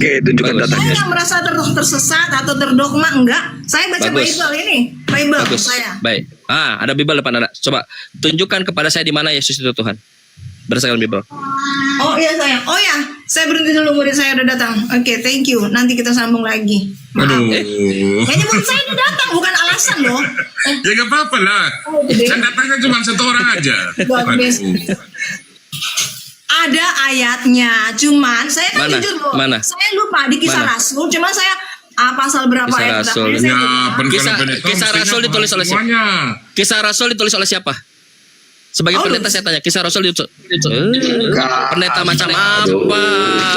Oke, tunjukkan Saya datanya. nggak merasa tersesat atau terdogma, enggak. Saya baca Bagus. Bible ini, Bible Bagus. saya. Baik. Ada Bible depan Anda. Coba tunjukkan kepada saya di mana Yesus itu Tuhan. Berdasarkan Bible. Oh iya sayang. Oh ya, saya berhenti dulu, murid saya udah datang. Oke, thank you. Nanti kita sambung lagi. Maaf. Kayaknya murid saya udah datang, bukan alasan loh. Ya gak apa-apa lah. Oh, gede. Saya datangnya cuma satu orang aja. Bagus. Ada ayatnya, cuman saya kan Mana? jujur loh. Mana? Saya lupa di Kisah Mana? Rasul, cuman saya pasal berapa Kisah ayat Rasul. berapa saya Ya, lupa. Kisah Rasul ditulis oleh siapa? semuanya. Kisah Rasul ditulis oleh siapa? Sebagai Paulus. pendeta saya tanya, Kisah Rasul ditulis. Pendeta macam Aduh, apa?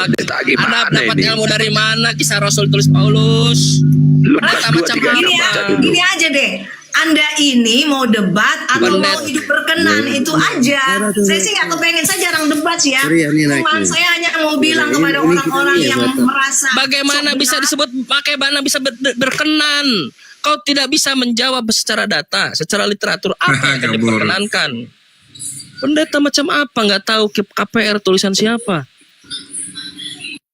pendeta gimana Anda dapat ya? ilmu ini? dari mana? Kisah Rasul tulis Paulus. Pendeta Ah, macam apa? Gini aja deh. Anda ini mau debat atau mau hidup berkenan itu aja. Saya sih nggak kepengen, saya jarang debat sih ya. Cuman saya hanya mau bilang kepada orang-orang yang merasa Bagaimana sok bisa benar. disebut bagaimana bisa berkenan? Kau tidak bisa menjawab secara data, secara literatur apa yang akan Kabur. diperkenankan. Pendeta macam apa? Nggak tahu KPR tulisan siapa?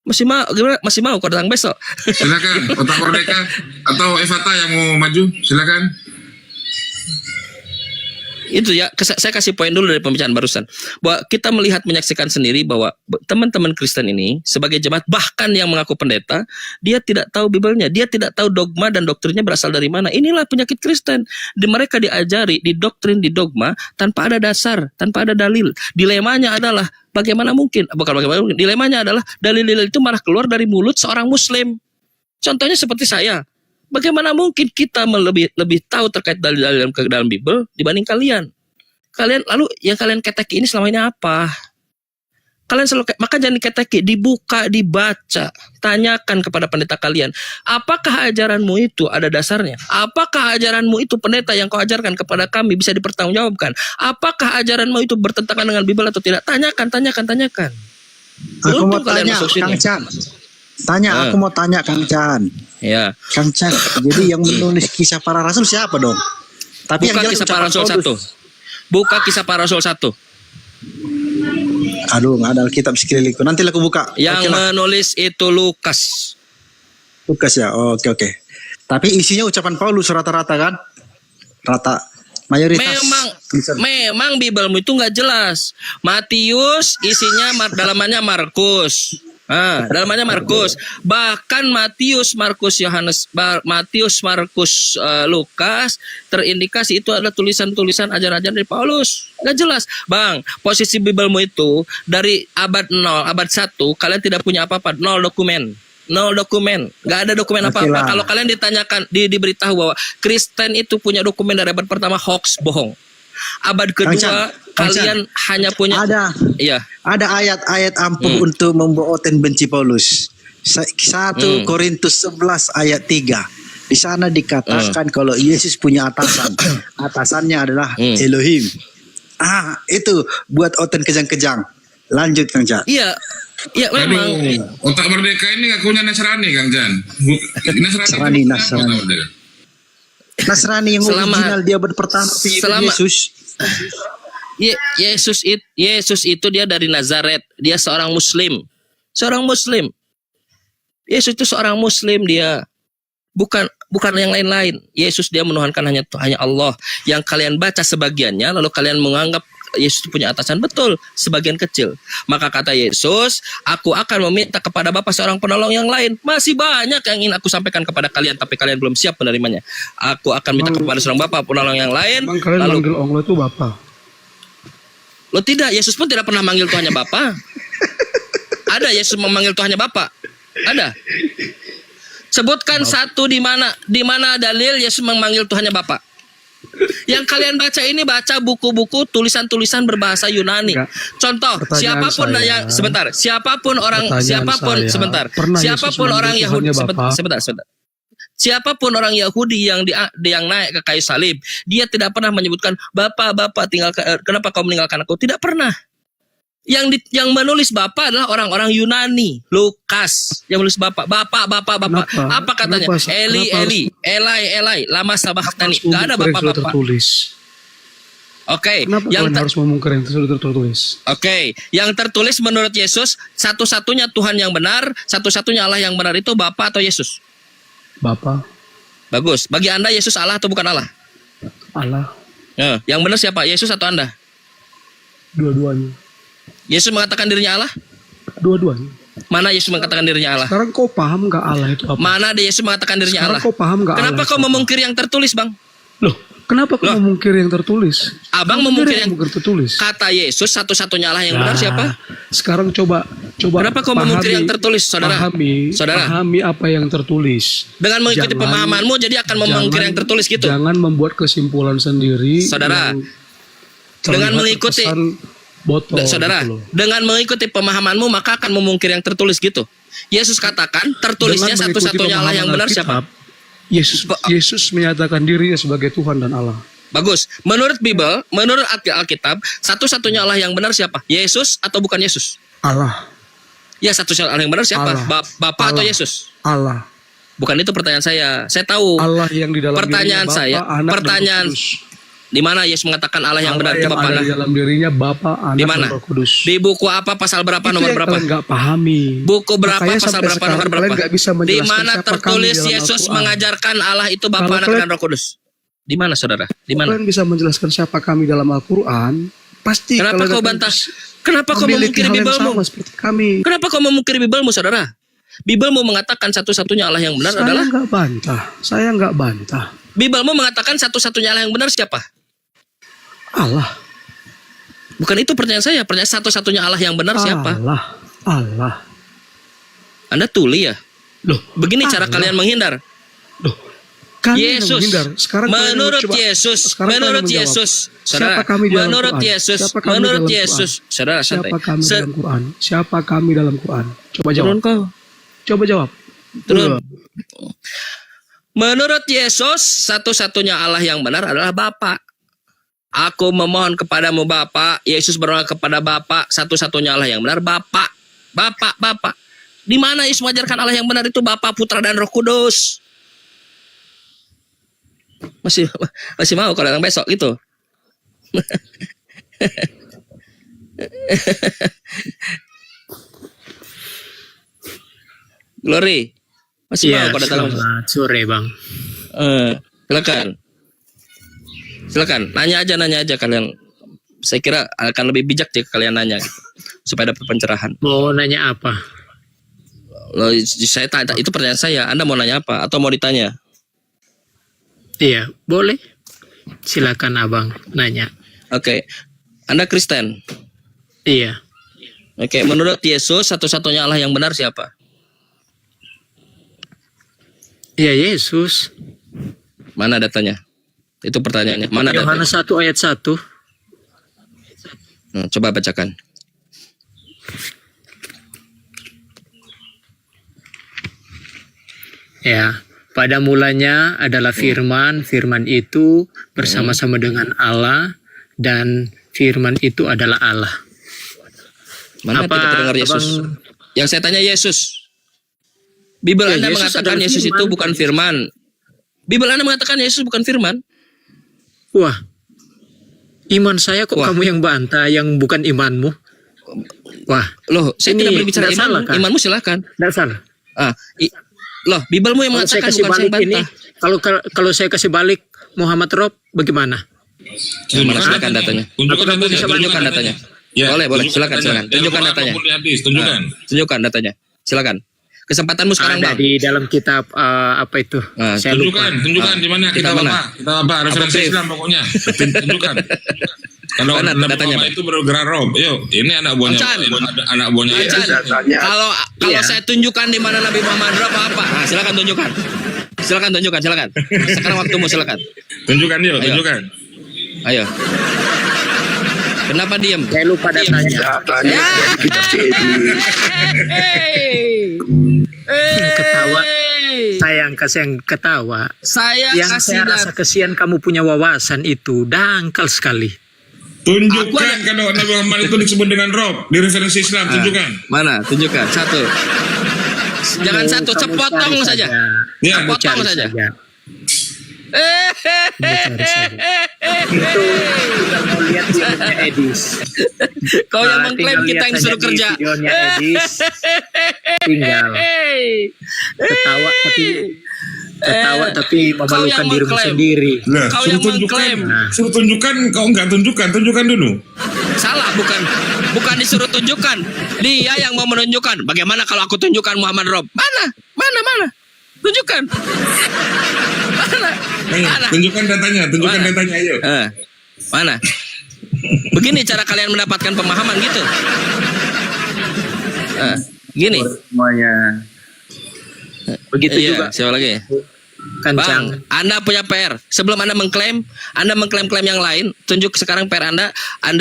Masih mau gimana? Masih mau kau datang besok? Silakan, Otak Merdeka atau Evata yang mau maju, silakan. Itu ya, saya kasih poin dulu dari pembicaraan barusan, bahwa kita melihat menyaksikan sendiri bahwa teman-teman Kristen ini sebagai jemaat, bahkan yang mengaku pendeta, dia tidak tahu Biblenya, dia tidak tahu dogma dan doktrinnya berasal dari mana. Inilah penyakit Kristen. Mereka diajari, didoktrin, di dogma tanpa ada dasar, tanpa ada dalil. Dilemanya adalah bagaimana mungkin, dilemanya adalah dalil-dalil itu malah keluar dari mulut seorang Muslim. Contohnya seperti saya. Bagaimana mungkin kita lebih tahu terkait dalil-dalil dalam Bible dibanding kalian? Lalu yang kalian keteki ini selama ini apa? Kalian selalu maka jangan diketeki, dibuka, dibaca, tanyakan kepada pendeta kalian. Apakah ajaranmu itu ada dasarnya? Apakah ajaranmu itu pendeta yang kau ajarkan kepada kami bisa dipertanggungjawabkan? Apakah ajaranmu itu bertentangan dengan Bible atau tidak? Tanyakan. Aku mau Beruntung kalian tanya, masuk sini. Kang Chan. Aku mau tanya Kang Chan. Ya. Kang Chan, jadi yang menulis kisah para rasul siapa dong? Tapi Buka yang Kisah jelas Para ucapan Rasul Paulus. 1. Buka Kisah Para Rasul 1. Aduh, nggak ada Alkitab sekelilingku. Nanti aku buka. Yang Oke lah. menulis itu Lukas. Lukas ya. Oke. Tapi isinya ucapan Paulus rata-rata kan? Rata. Mayoritas. Memang Biblemu itu nggak jelas. Matius isinya dalamannya Markus. Dalamannya Markus. Bahkan Matius, Markus, Lukas terindikasi itu adalah tulisan-tulisan ajaran-ajaran dari Paulus. Nggak jelas. Bang, posisi Biblemu itu dari abad 0, abad 1 kalian tidak punya apa-apa, nol dokumen, nggak ada dokumen Oke apa-apa. lah. Kalau kalian ditanyakan, diberitahu bahwa Kristen itu punya dokumen dari abad pertama, hoax, bohong. Abad kedua Kang Chan, kalian hanya punya iya. Ada ayat-ayat ampuh untuk membohongi benci Paulus. 1 Korintus 11 ayat 3. Di sana dikatakan kalau Yesus punya atasan. Atasannya adalah Elohim. Itu buat oten kejang-kejang. Lanjut Kang Chan. Iya, memang. Aduh, Otak Merdeka ini ngakunya Nasrani, Kang Jan. Nasrani. Nasrani yang original, dia berpertama Yesus. Yesus itu dia dari Nazaret, dia seorang Muslim. Yesus itu seorang Muslim, dia bukan yang lain-lain. Yesus dia menuhankan hanya Allah. Yang kalian baca sebagiannya, lalu kalian menganggap Yesus itu punya atasan, betul, sebagian kecil. Maka kata Yesus, aku akan meminta kepada Bapa seorang penolong yang lain. Masih banyak yang ingin aku sampaikan kepada kalian, tapi kalian belum siap menerimanya. Aku akan minta kepada seorang Bapa penolong yang lain. Kalian Lalu manggil Allah itu Bapa. lo tidak, Yesus pun tidak pernah manggil Tuhannya Bapa. Ada Yesus memanggil Tuhannya Bapa? Ada. Sebutkan satu di mana dalil Yesus memanggil Tuhannya Bapa. Yang kalian baca ini baca buku-buku tulisan-tulisan berbahasa Yunani. Contoh, siapapun orang Yahudi, siapapun orang Yahudi yang naik ke kayu salib, dia tidak pernah menyebutkan Bapa, kenapa kau meninggalkan aku? Tidak pernah. Yang menulis Bapa adalah orang-orang Yunani. Lukas yang menulis Bapa. Apa katanya? Eli, lama sabachthani. Gak ada Bapa. Oke, Kenapa yang kalian harus memungkir yang sudah tertulis? Oke, yang tertulis menurut Yesus satu-satunya Tuhan yang benar, satu-satunya Allah yang benar itu Bapa atau Yesus? Bapa, Bagus. Bagi Anda Yesus Allah atau bukan Allah? Allah, Yang benar siapa? Yesus atau Anda? dua-duanya. Yesus mengatakan dirinya Allah? Dua-duanya. Mana Yesus mengatakan dirinya Allah? Sekarang kau paham nggak Allah itu apa? Mana ada Yesus mengatakan dirinya Sekarang Allah? kau paham nggak Kenapa Allah kau itu apa? memungkir yang tertulis, Bang? Loh, kenapa kau Loh. memungkir yang tertulis? Abang Kau memungkir yang tertulis. kata Yesus satu-satunya Allah yang benar Nah, siapa? Sekarang coba Kenapa kau memungkir yang tertulis, saudara? Saudara. Pahami apa yang tertulis. Dengan mengikuti Jangan- pemahamanmu jadi akan memungkir yang tertulis gitu. Jangan membuat kesimpulan sendiri. Saudara, yang dengan terlihat mengikuti- terkesan botol. Saudara, gitu loh. dengan mengikuti pemahamanmu maka akan memungkir yang tertulis gitu. Yesus katakan tertulisnya Dengan mengikuti satu-satunya Allah yang pemahaman benar siapa? Alkitab, Yesus menyatakan dirinya sebagai Tuhan dan Allah. Bagus. Menurut Bible, menurut Alkitab, satu-satunya Allah yang benar siapa? Yesus atau bukan Yesus? Allah, Ya, satu-satunya Allah yang benar siapa? Allah. Bapa atau Allah. Yesus? Allah, Bukan itu pertanyaan saya. Saya tahu. Allah yang di dalam Pertanyaan dirinya Bapa, saya, Anak, dan pertanyaan Roh Kudus. di mana Yesus mengatakan Allah yang benar itu yang Bapa ada Anak? di dalam dirinya Bapa, Anak, Di mana? dan Roh Kudus. Di buku apa, pasal berapa, Itu nomor yang berapa? kalian nggak pahami. Buku berapa, Makanya pasal sampai berapa, sekarang nomor kalian berapa? nggak bisa Di menjelaskan mana siapa tertulis kami dalam Yesus Al-Quran. mengajarkan Allah itu Bapa, Kalau Anak, kalian- dan Roh Kudus? Di mana, saudara? Di mana? Kalian bisa menjelaskan siapa kami dalam Al-Quran, pasti Kenapa kalian kau akan bantah? Kenapa kau memiliki memungkiri hal yang Biblemu? sama seperti kami. Kenapa kau memungkiri Biblemu, saudara? Biblemu mengatakan satu-satunya Allah yang benar Saya adalah nggak bantah. Saya nggak bantah. Biblemu mengatakan satu-satunya Allah yang benar siapa? Allah. Bukan itu pertanyaan saya. Pertanyaan satu-satunya Allah yang benar siapa? Allah. Anda tuli ya? Loh, Begini cara Allah. kalian menghindar. Loh, kami yang Yesus. menghindar. Sekarang kalian Menurut coba- Yesus, sekarang kalian menurut menjawab. Yesus, Siapa kami di dalam menurut Quran? Yesus, Siapa kami menurut dalam Yesus, Quran? saudara santai. Siapa kami dalam Quran? Siapa kami dalam Quran? Coba jawab. Turun kau, Coba jawab. turun. Menurut Yesus, satu-satunya Allah yang benar adalah Bapa. Aku memohon kepadamu Bapa, Yesus berdoa kepada Bapa, satu-satunya Allah yang benar Bapa. Bapa. Di mana Yesus mengajarkan Allah yang benar itu Bapa, Putra dan Roh Kudus? Masih mau kalau yang besok gitu. Glory. Masih mau kalau datang. selamat sore Bang. Silakan. Nanya aja kalian. Saya kira akan lebih bijak jika kalian nanya gitu, supaya dapat pencerahan. Mau nanya apa? Loh, saya tanya, itu pertanyaan saya. Anda mau nanya apa atau mau ditanya? Iya, boleh. Silakan Abang nanya. Oke. Anda Kristen. Iya. Oke, menurut Yesus satu-satunya Allah yang benar siapa? Iya, Yesus. Mana datanya? Itu pertanyaannya. Mana datanya? Yohanes 1 ayat 1. Coba bacakan. Ya, pada mulanya adalah firman, firman itu bersama-sama dengan Allah, dan firman itu adalah Allah. Mana Apa, tidak terdengar Yesus? Abang? Yang saya tanya Yesus. Bible Ya, Anda Yesus mengatakan adalah Yesus itu firman. bukan firman. Bible Anda mengatakan Yesus bukan firman. Wah, iman saya kok Wah. kamu yang bantah, yang bukan imanmu? Wah, Loh, saya Ini tidak berbicara tidak salah, iman. kan? Imanmu silakan. tidak salah. Loh, Biblemu yang Kalau saya mengatakan kasih bukan saya balik ini, bantah. kalau saya kasih balik Muhammad Rob, bagaimana? Mana silakan datanya. Tunjukkan datanya. Ya, Boleh, silakan. Tunjukkan datanya. Tunjukkan. Tunjukkan datanya. Silakan. Kesempatanmu sekarang, Ada Bang. di dalam kitab apa itu? Nah, Saya lupa. Tunjukkan di mana kita mana? apa? Kita apa? Referensi brief? Islam pokoknya. Tunjukkan. Kalau Mana Nabi datanya, Muhammad Pak? itu bergerak Rob. Yuk, ini anak buahnya. Ancan. Anak buahnya. Ancan, Yesus. kalau Iya. saya tunjukkan di mana Nabi Muhammad apa? Nah, silakan tunjukkan. Silakan. Sekarang waktumu silakan. Tunjukkan yuk, Ayo. tunjukkan. Ayo. Kenapa diam? Saya lupa datanya. Ketawa. Sayang ketawa. Saya Yang kasih saya rasa kesian kamu punya wawasan itu dangkal sekali. Tunjukkan kalau Nabi Muhammad itu disebut dengan Rob di referensi Islam. Tunjukkan. Mana? Tunjukkan. Satu. Jangan satu, Kamu cepotong cari saja. Ya, Kamu potong cari saja. Cari saja. Itu tinggal mau lihat videonya Edis. Kau yang Nah, mengklaim tinggal kita lihat yang saja disuruh di kerja. Videonya Edis. Tinggal ketawa tapi Kau memalukan yang dirimu mengklaim. sendiri. Lah, Kau suruh yang tunjukkan. mengklaim. Suruh tunjukkan, kau enggak tunjukkan dulu. Salah, bukan disuruh tunjukkan. Dia yang mau menunjukkan. Bagaimana kalau aku tunjukkan Muhammad Rob? Mana? Tunjukkan. Mana? Tunjukkan datanya, ayo. Mana? Begini cara kalian mendapatkan pemahaman gitu. Gini. Semuanya. Begitu Iya, juga siapa lagi? Kancang. Bang, Anda punya PR. Sebelum Anda mengklaim yang lain, tunjuk sekarang PR Anda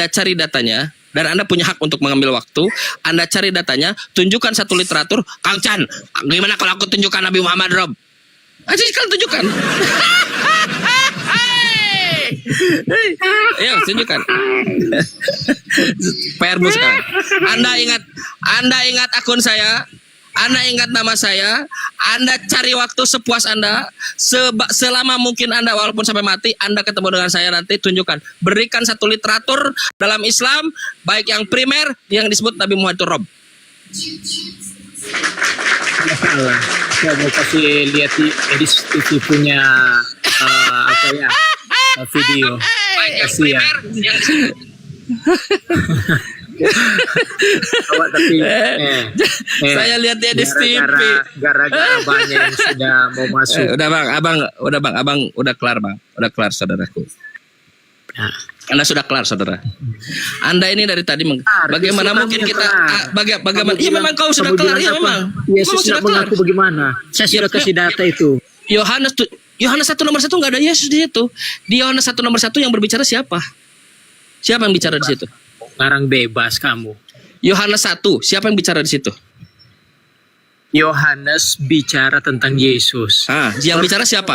cari datanya, dan Anda punya hak untuk mengambil waktu. Anda cari datanya, tunjukkan satu literatur. Kang Chan, gimana kalau aku tunjukkan Nabi Muhammad Rob? Aja sekali tunjukkan. Ayo, tunjukkan. PR-mu sekarang. Anda ingat akun saya. Anda ingat nama saya, Anda cari waktu sepuas Anda, selama mungkin Anda, walaupun sampai mati, Anda ketemu dengan saya nanti, tunjukkan. Berikan satu literatur dalam Islam, baik yang primer, yang disebut Nabi Muhammad itu Rob. Salah. Saya mau kasih lihat di Edis TV punya video. Kasih ya. Tapi Saya lihat dia di TV. Gara-gara banyak yang sudah mau masuk. Abang udah kelar saudaraku. Anda sudah kelar saudara. Anda ini dari tadi bagaimana mungkin kita bagaimana? Iya memang kau sudah kelar, iya memang. Yesus sudah tidak mengaku bagaimana? Saya sudah kasih data itu. Yohanes 1 nomor 1 nggak ada Yesus di situ. Di Yohanes 1 nomor 1 yang berbicara siapa? Siapa yang bicara di situ? Ngarang bebas kamu. Yohanes 1, siapa yang bicara di situ? Yohanes bicara tentang Yesus. Yang bicara siapa?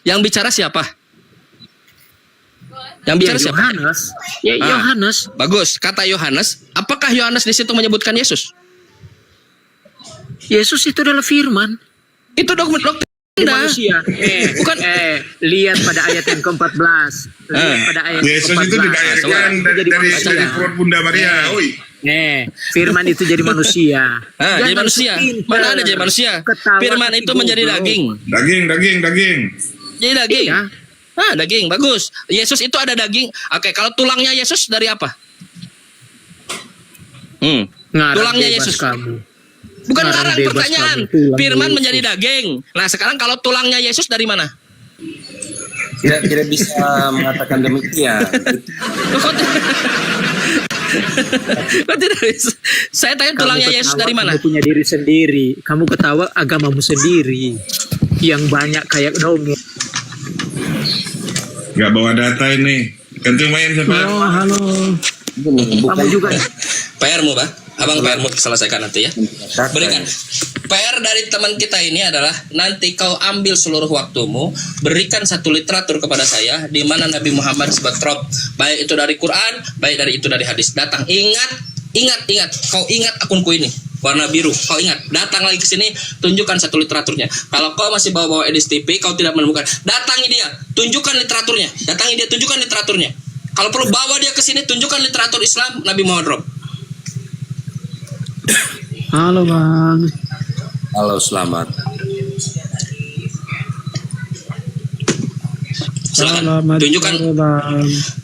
Yang bicara siapa? Yang bicara siapa? Yohanes. Ya, Yohanes. Bagus, kata Yohanes. Apakah Yohanes di situ menyebutkan Yesus? Yesus itu adalah firman. Itu dokumen Manusia. Bukan. Lihat pada ayat yang ke-14. Lihat pada ayat Yesus yang itu ke-14. dilahirkan dari perut Bunda Maria. Firman itu jadi manusia. Jadi manusia. Mana ada jadi manusia? Firman itu menjadi daging. Daging. Jadi daging. Iya. Daging. Bagus. Yesus itu ada daging. Oke, kalau tulangnya Yesus dari apa? Tulangnya Yesus. Kamu. Bukan Ngarang ngarang bebas pertanyaan. kamu, Firman Yesus. menjadi daging. Nah, sekarang kalau tulangnya Yesus dari mana? Tidak bisa mengatakan demikian. Kok tidak bisa? Saya tanya tulangnya Yesus dari mana? Kamu punya diri sendiri. Kamu ketawa agamamu sendiri. Yang banyak kayak dongeng. Gak bawa data ini. Ganti main siapa? Halo. Kamu juga. PR-mu, Pak. Abang PR-mu selesaikan nanti ya. Berikan. PR dari teman kita ini adalah nanti kau ambil seluruh waktumu, berikan satu literatur kepada saya di mana Nabi Muhammad disebut Rob, baik itu dari Quran, baik dari itu dari hadis. Datang, ingat. Kau ingat akunku ini warna biru. Kau ingat, datang lagi ke sini, tunjukkan satu literaturnya. Kalau kau masih bawa Edis TV, kau tidak menemukan, datangi dia, tunjukkan literaturnya. Tunjukkan literaturnya. Kalau perlu bawa dia ke sini, tunjukkan literatur Islam Nabi Muhammad Rob. Halo Bang. Halo, selamat. Silakan tunjukkan.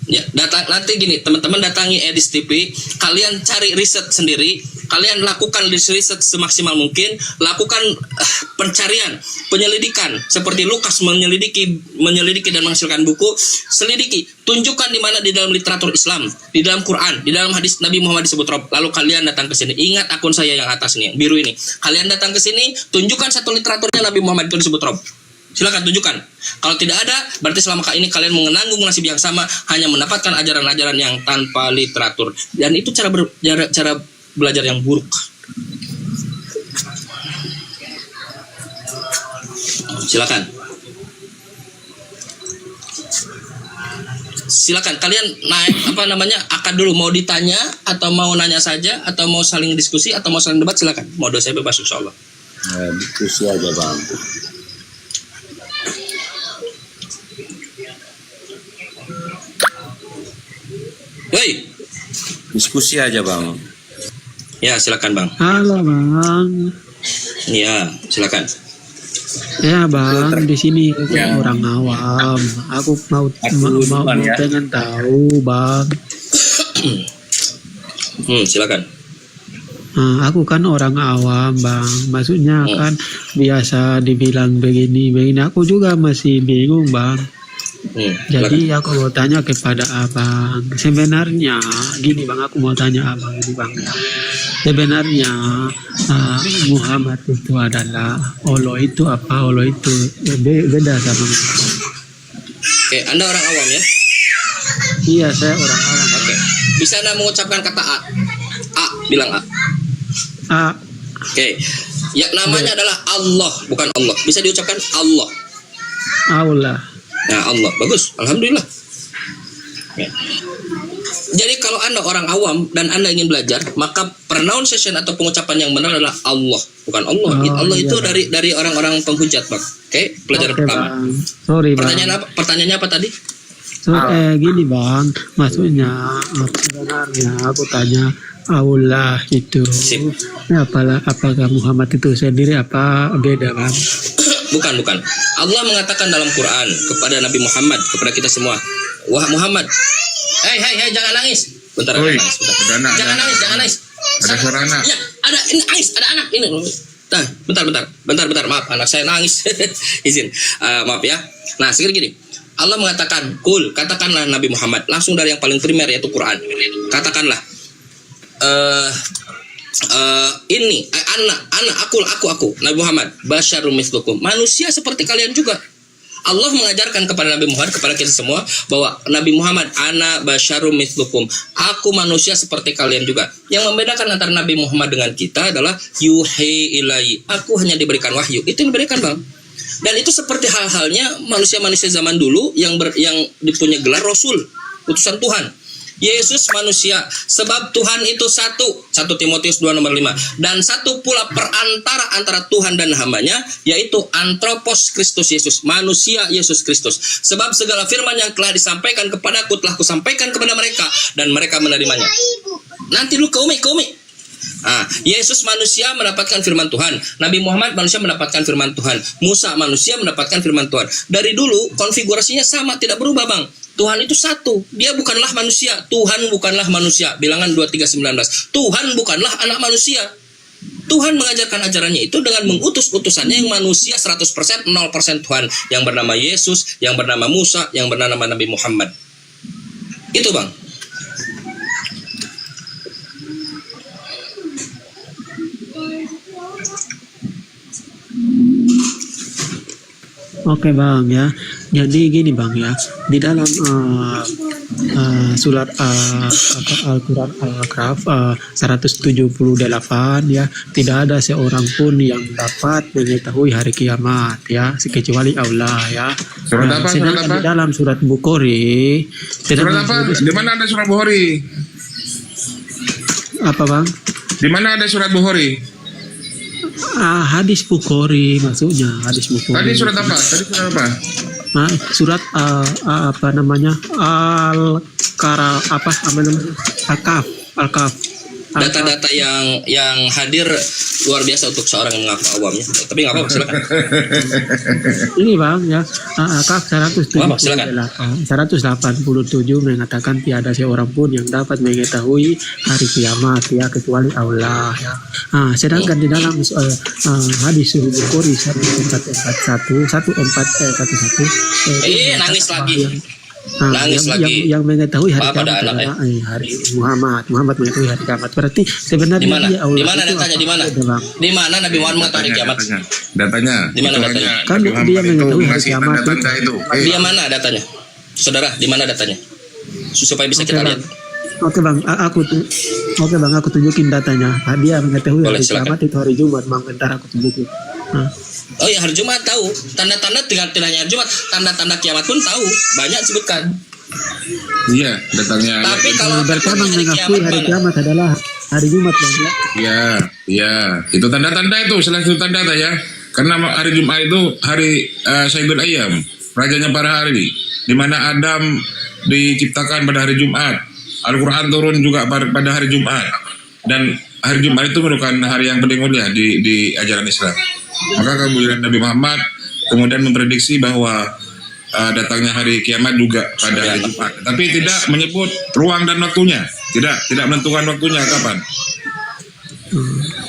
Ya, nanti gini, teman-teman datangi Edis TV, kalian cari riset sendiri, kalian lakukan riset semaksimal mungkin, lakukan pencarian, penyelidikan, seperti Lukas menyelidiki dan menghasilkan buku, selidiki, tunjukkan di mana di dalam literatur Islam, di dalam Quran, di dalam hadis Nabi Muhammad disebut Rob. Lalu kalian datang ke sini. Ingat akun saya yang atas nih, yang biru ini. Kalian datang ke sini, tunjukkan satu literaturnya Nabi Muhammad itu disebut Rob. Silakan tunjukkan. Kalau tidak ada, berarti selama ini kalian menanggung nasib yang sama, hanya mendapatkan ajaran-ajaran yang tanpa literatur. Dan itu cara belajar yang buruk. Silakan. Silakan kalian naik akad dulu, mau ditanya atau mau nanya saja atau mau saling diskusi atau mau saling debat, silakan. Mode saya bebas insyaallah. Diskusi aja Bang. Woi, Diskusi aja bang. ya silakan bang. Halo bang, Ya, silakan. ya bang di sini aku orang awam. Aku mau pengen tahu bang. Silakan. Nah, aku kan orang awam bang, maksudnya kan biasa dibilang begini. Aku juga masih bingung bang. Jadi aku mau tanya kepada abang. Sebenarnya gini bang, aku mau tanya abang ini bang. Sebenarnya Muhammad itu adalah Allah itu apa? Allah itu beda sama Muhammad. Oke, Anda orang awam ya? Iya, saya orang awam. Oke. Bisa Anda mengucapkan kata A? A, bilang A. Oke. Ya, namanya adalah Allah, bukan Allah. Bisa diucapkan Allah. Allah. Nah, Allah. Bagus. Alhamdulillah. Ya. Jadi kalau Anda orang awam dan Anda ingin belajar, maka pronunciation atau pengucapan yang benar adalah Allah, bukan Allah. Allah iya, itu Bang. dari orang-orang penghujat, Bang. Oke, pelajaran pertama. Bang. Sorry, Bang. Pertanyaannya apa tadi? Gini bang, maksudnya sebenarnya aku tanya Allah itu apakah Muhammad itu sendiri apa beda bang? Bukan. Allah mengatakan dalam Quran kepada Nabi Muhammad, kepada kita semua, wah Muhammad, hei jangan nangis. Bentar, Oi, nangis. ada anak, Jangan nangis. Ada suara anak. Ya, ada ini nangis, ada anak ini. Nah, bentar, maaf, anak saya nangis. Izin, maaf ya. Nah, sekarang gini. Allah mengatakan, katakanlah Nabi Muhammad, langsung dari yang paling primer yaitu Quran. Katakanlah, ini aku Nabi Muhammad, basyarum mithlukum, manusia seperti kalian juga. Allah mengajarkan kepada Nabi Muhammad, kepada kita semua, bahwa Nabi Muhammad, ana basyarum mithlukum, aku manusia seperti kalian juga. Yang membedakan antara Nabi Muhammad dengan kita adalah yuhi ilai, aku hanya diberikan wahyu. Itu yang diberikan bang. Dan itu seperti hal-halnya manusia-manusia zaman dulu yang dipunya gelar Rasul, utusan Tuhan. Yesus manusia, sebab Tuhan itu satu. 1 Timotius 2:5. Dan satu pula perantara antara Tuhan dan hambanya, yaitu Anthropos Kristus Yesus, manusia Yesus Kristus. Sebab segala firman yang telah disampaikan kepadaku telah kusampaikan kepada mereka, dan mereka menerimanya. Nanti lu ke Umi. Yesus manusia mendapatkan firman Tuhan, Nabi Muhammad manusia mendapatkan firman Tuhan, Musa manusia mendapatkan firman Tuhan. Dari dulu konfigurasinya sama, tidak berubah bang. Tuhan itu satu, dia bukanlah manusia. Tuhan bukanlah manusia. Bilangan 23:19. Tuhan bukanlah anak manusia. Tuhan mengajarkan ajarannya itu dengan mengutus utusannya yang manusia 100%, 0% Tuhan, yang bernama Yesus, yang bernama Musa, yang bernama Nabi Muhammad. Itu bang. Oke bang ya, jadi gini bang ya, di dalam surat Al-Quran Al-Kahf 178 ya, tidak ada seorang pun yang dapat mengetahui hari kiamat ya, kecuali Allah ya. Surat apa? Sedangkan di dalam surat Bukhari, Surat apa? Di mana ada surat Bukhari? Apa bang? Di mana ada surat Bukhari? Hadis Bukhari maksudnya, hadis Bukhari. Tadi surat apa? Surat apa namanya? Al-Kahf. Data-data yang hadir luar biasa untuk seorang yang mengaku awamnya. Tapi nggak apa-apa, silakan. Ini bang ya, Al-Kahf 187 mengatakan tiada seorang pun yang dapat mengetahui hari kiamat ya, kecuali Allah ya. Sedangkan di dalam hadis Bukhari 1441 nangis lagi. Nangis lagi. Yang mengetahui hari kiamat adalah hari Muhammad mengetahui hari kiamat. Berarti sebenarnya di mana? Allah Di mana datanya? Di mana Nabi Muhammad mengetahui hari kiamat? Datanya. Di mana datanya? Kan dia mengetahui hari kiamat. Dia mana datanya? Saudara, di mana datanya? Supaya bisa kita lihat. Oke bang, aku tunjukin datanya. Dia mengetahui hari kiamat itu hari Jumat bang. Bentar aku tunjukin. Oh ya, hari Jumat tahu. Tanda-tanda tidak hanya hari Jumat, tanda-tanda kiamat pun tahu. Banyak sebutkan. Iya, datangnya. Tapi kalau berkabang mengakui hari kiamat adalah hari Jumat bang ya. Iya. Itu tanda-tanda itu, salah satu tanda ya. Karena hari Jumat itu hari Sayyidul Ayyam, rajanya para hari, di mana Adam diciptakan pada hari Jumat. Al-Quran turun juga pada hari Jumat, dan hari Jumat itu merupakan hari yang paling mulia di ajaran Islam. Maka kemudian Nabi Muhammad kemudian memprediksi bahwa datangnya hari kiamat juga pada hari Jumat, tapi tidak menyebut ruang dan waktunya, tidak menentukan waktunya kapan.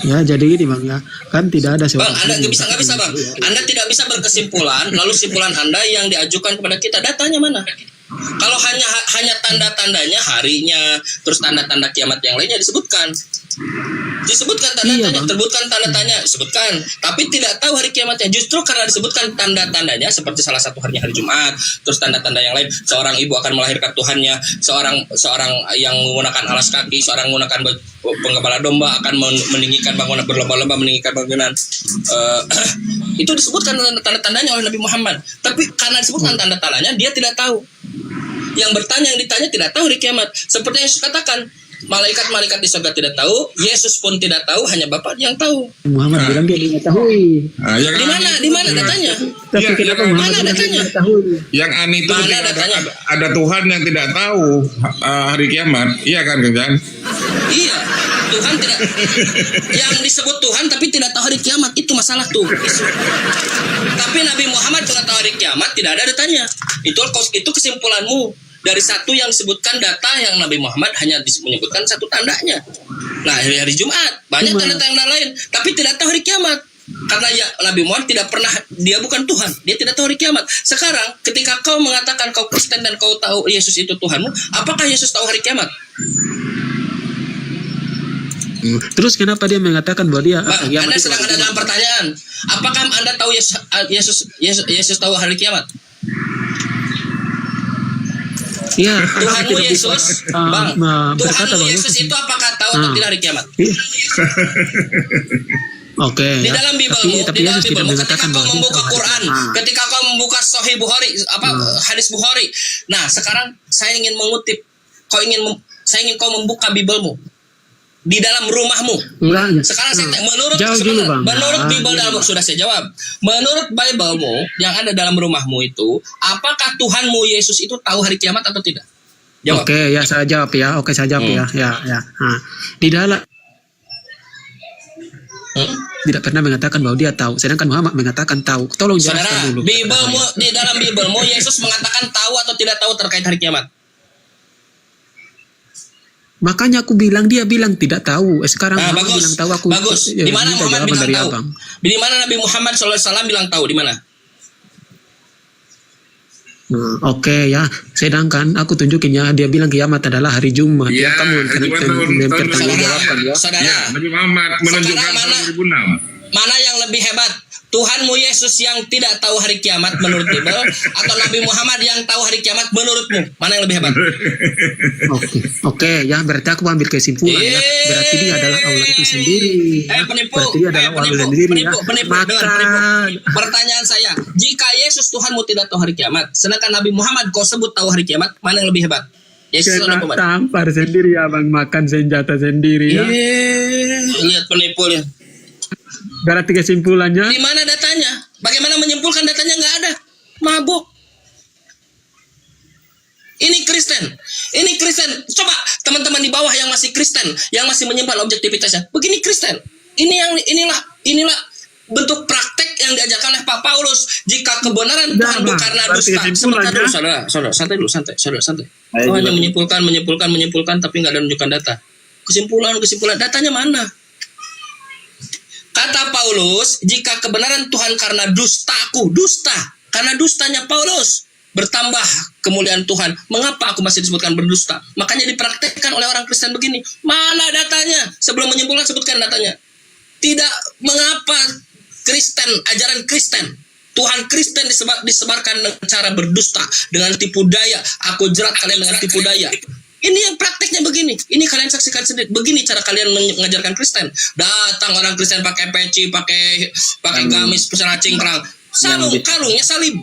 Ya jadi gini Bang ya, kan tidak ada Bang, Anda nggak bisa Bang. Anda tidak bisa berkesimpulan, lalu simpulan Anda yang diajukan kepada kita datanya mana? Kalau hanya tanda-tandanya, harinya, terus tanda-tanda kiamat yang lainnya disebutkan tanda-tandanya, terbutkan tanda-tandanya, disebutkan, tapi tidak tahu hari kiamatnya. Justru karena disebutkan tanda-tandanya, seperti salah satu hari Jumat, terus tanda-tanda yang lain, seorang ibu akan melahirkan Tuhannya, seorang yang menggunakan alas kaki, seorang menggunakan penggembala domba akan meninggikan bangunan, berlomba-lomba meninggikan bangunan. Itu disebutkan tanda-tandanya oleh Nabi Muhammad. Tapi karena disebutkan tanda-tandanya, dia tidak tahu. Yang ditanya tidak tahu hari kiamat. Seperti yang saya katakan, malaikat-malaikat di surga tidak tahu, Yesus pun tidak tahu, hanya Bapa yang tahu. Muhammad bilang dia mengetahui. Di mana datanya? Tapi kenapa Muhammad mana datanya? mengetahui? Yang aneh itu Mana ketika datanya? ada Tuhan yang tidak tahu hari kiamat, iya kan Kang? Iya, Tuhan tidak. Yang disebut Tuhan tapi tidak tahu hari kiamat, itu masalah tuh. Tapi Nabi Muhammad tidak tahu hari kiamat, tidak ada datanya. Itu kesimpulanmu. Dari satu yang disebutkan data yang Nabi Muhammad hanya menyebutkan satu tandanya. Nah, hari Jumat banyak tanda-tanda lain, tapi tidak tahu hari kiamat. Karena ya Nabi Muhammad tidak pernah, dia bukan Tuhan, dia tidak tahu hari kiamat. Sekarang ketika kau mengatakan kau Kristen dan kau tahu Yesus itu Tuhanmu, apakah Yesus tahu hari kiamat? Terus kenapa dia mengatakan bahwa dia Bang, Anda sedang ada dalam pertanyaan. Apakah Anda tahu Yesus tahu hari kiamat? Iya, Tuhanmu Yesus, Bang. Tuhanmu Yesus itu apakah tahu atau tidak hari kiamat? Oke. Di dalam Bibelmu, ketika kau membuka Quran, ketika kau membuka Sahih Bukhari, hadis Bukhari. Nah, sekarang saya ingin mengutip, saya ingin kau membuka Bibelmu di dalam rumahmu. Sekarang saya menurut Bible dalam, sudah saya jawab. Menurut Biblemu yang ada dalam rumahmu itu, apakah Tuhanmu Yesus itu tahu hari kiamat atau tidak? Jawab. Oke, ya saya jawab ya. Oke, saya jawab ya. Ya. Nah, di dalam tidak pernah mengatakan bahwa dia tahu, sedangkan Muhammad mengatakan tahu. Tolong jelaskan dulu. Bibelmu, di dalam Bibelmu Yesus mengatakan tahu atau tidak tahu terkait hari kiamat? Makanya aku bilang, dia bilang tidak tahu. Sekarang Muhammad bagus, bilang tahu, aku bagus. Di mana Muhammad bilang tahu? Abang. Di mana Nabi Muhammad SAW bilang tahu? Di mana? Oke ya. Sedangkan aku tunjukin ya, dia bilang kiamat adalah hari Jumat. Ya, kamu mempertanggungjawabkan ya. Saudara, Nabi Muhammad menunjukkan tahun 2006. Mana yang lebih hebat? Tuhanmu Yesus yang tidak tahu hari kiamat menurut Bible, atau Nabi Muhammad yang tahu hari kiamat menurutmu? Mana yang lebih hebat? Oke, ya berarti aku ambil kesimpulan ya. Berarti dia adalah Allah itu sendiri. Penipu. Berarti dia adalah Allah sendiri ya. Penipu. Pertanyaan saya, jika Yesus Tuhanmu tidak tahu hari kiamat, sedangkan Nabi Muhammad kau sebut tahu hari kiamat, mana yang lebih hebat? Yesus atau Muhammad? Tampar sendiri ya Bang, makan senjata sendiri ya. Lihat penipu lihat. Berarti kesimpulannya, di mana datanya? Bagaimana menyimpulkan datanya? Nggak ada. Mabuk. Ini Kristen. Coba teman-teman di bawah yang masih Kristen, yang masih menyimpan objektivitasnya. Begini Kristen. Inilah bentuk praktek yang diajarkan oleh Pak Paulus. Jika kebenaran Tuhan bukan karena dusta. Sebentar dulu, saudara, santai dulu, santai. Oh, hanya menyimpulkan, tapi nggak ada menunjukkan data. Kesimpulan, datanya mana? Kata Paulus, jika kebenaran Tuhan karena dusta, karena dustanya Paulus, bertambah kemuliaan Tuhan. Mengapa aku masih disebutkan berdusta? Makanya dipraktekkan oleh orang Kristen begini. Mana datanya? Sebelum menyimpulkan, sebutkan datanya. Tidak, mengapa Kristen, ajaran Kristen, Tuhan Kristen disebarkan dengan cara berdusta, dengan tipu daya. Aku jerat kalian dengan tipu daya. Ini yang prakteknya begini. Ini kalian saksikan sendiri. Begini cara kalian mengajarkan Kristen. Datang orang Kristen pakai peci, pakai gamis, pesana cingkrang. Kalungnya salib.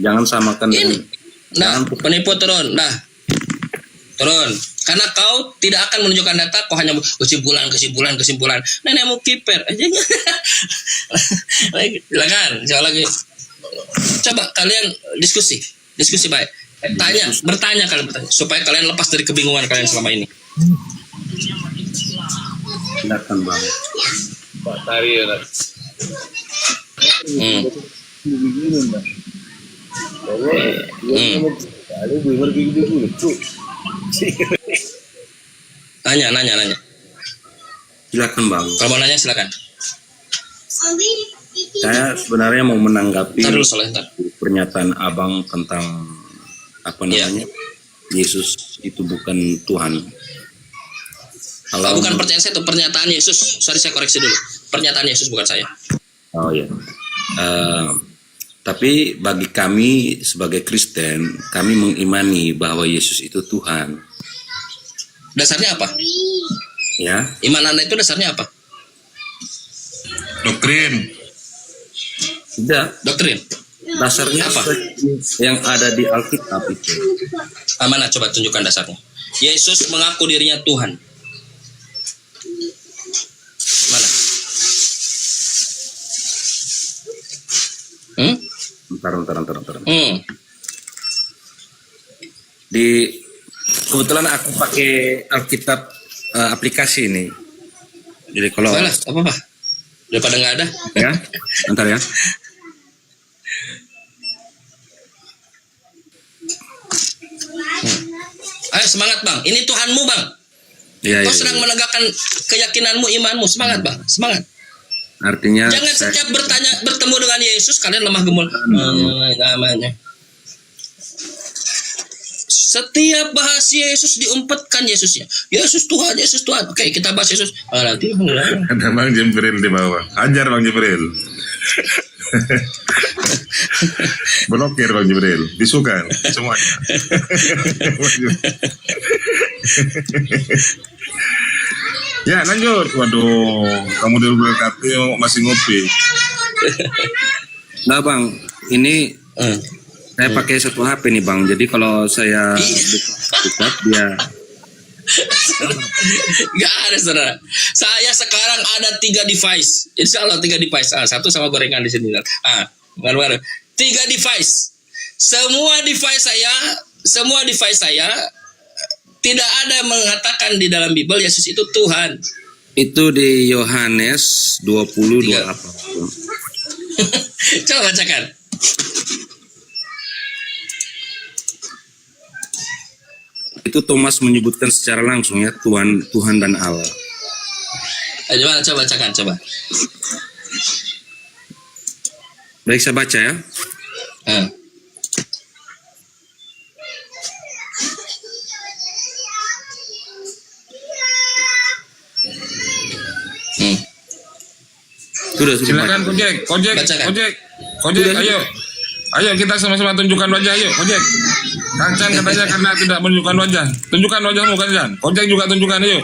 Jangan samakan ini. Nah, penipu turun. Nah, turun. Karena kau tidak akan menunjukkan data, kau hanya kesimpulan. Nenekmu kiper. Silakan. Coba kalian diskusi baik. Bertanya kalian bertanya supaya kalian lepas dari kebingungan kalian selama ini. Silakan Bang. Hmm. Nanya. Silakan Bang. Kalau mau nanya silakan. Saya sebenarnya mau menanggapi Ntar dulu soalnya, ntar. pernyataan Abang tentang apa namanya? Yesus itu bukan Tuhan. Bukan percaya saya, itu pernyataan Yesus. Sorry, saya koreksi dulu. Pernyataan Yesus, bukan saya. Oh ya. Tapi bagi kami sebagai Kristen, kami mengimani bahwa Yesus itu Tuhan. Dasarnya apa? Ya. Iman Anda itu dasarnya apa? Doktrin. Tidak. Doktrin. Dasarnya Apa? yang ada di Alkitab itu. Mana coba tunjukkan dasarnya. Yesus mengaku dirinya Tuhan. Mana? Bentar. Hmm. Kebetulan aku pakai Alkitab aplikasi ini. Jadi kalau Salah, apa? Daripada nggak ada. ya, bentar ya. Ayo semangat bang. Ini Tuhanmu bang. Iya. Kau sedang menegakkan keyakinanmu, imanmu. Semangat bang. Semangat. Artinya Jangan setiap bertemu dengan Yesus kalian lemah gemul. Namanya. Setiap bahas Yesus diumpetkan Yesusnya. Yesus Tuhan, Yesus Tuhan. Oke, kita bahas Yesus. Nanti Ada Bang Jibril di bawah. Ajar Bang Jibril. Blokir Bang Jibril. Bisukan semuanya. Ya lanjut. Waduh, kamu di BKP masih ngopi. Nah Bang, ini saya pakai satu HP nih Bang. Jadi kalau saya buka dia Gak ada saudara. Saya sekarang ada 3 device. Insya Allah 3 device. Satu sama gorengan di sini. Baru-baru. 3 device. Semua device saya tidak ada mengatakan di dalam Bible Yesus itu Tuhan. itu di Yohanes 20:28. Coba bacakan. Itu Thomas menyebutkan secara langsung ya Tuhan dan Allah. Coba bacakan, coba. Baik, saya baca ya. Sudah Silakan Kojek, Bacakan. Kojek, ayo kita sama-sama tunjukkan wajah, ayo Kojek. Kang Chan katanya karena tidak menunjukkan wajah. Tunjukkan wajahmu Kang Chan. Kojek juga tunjukkan, ayo.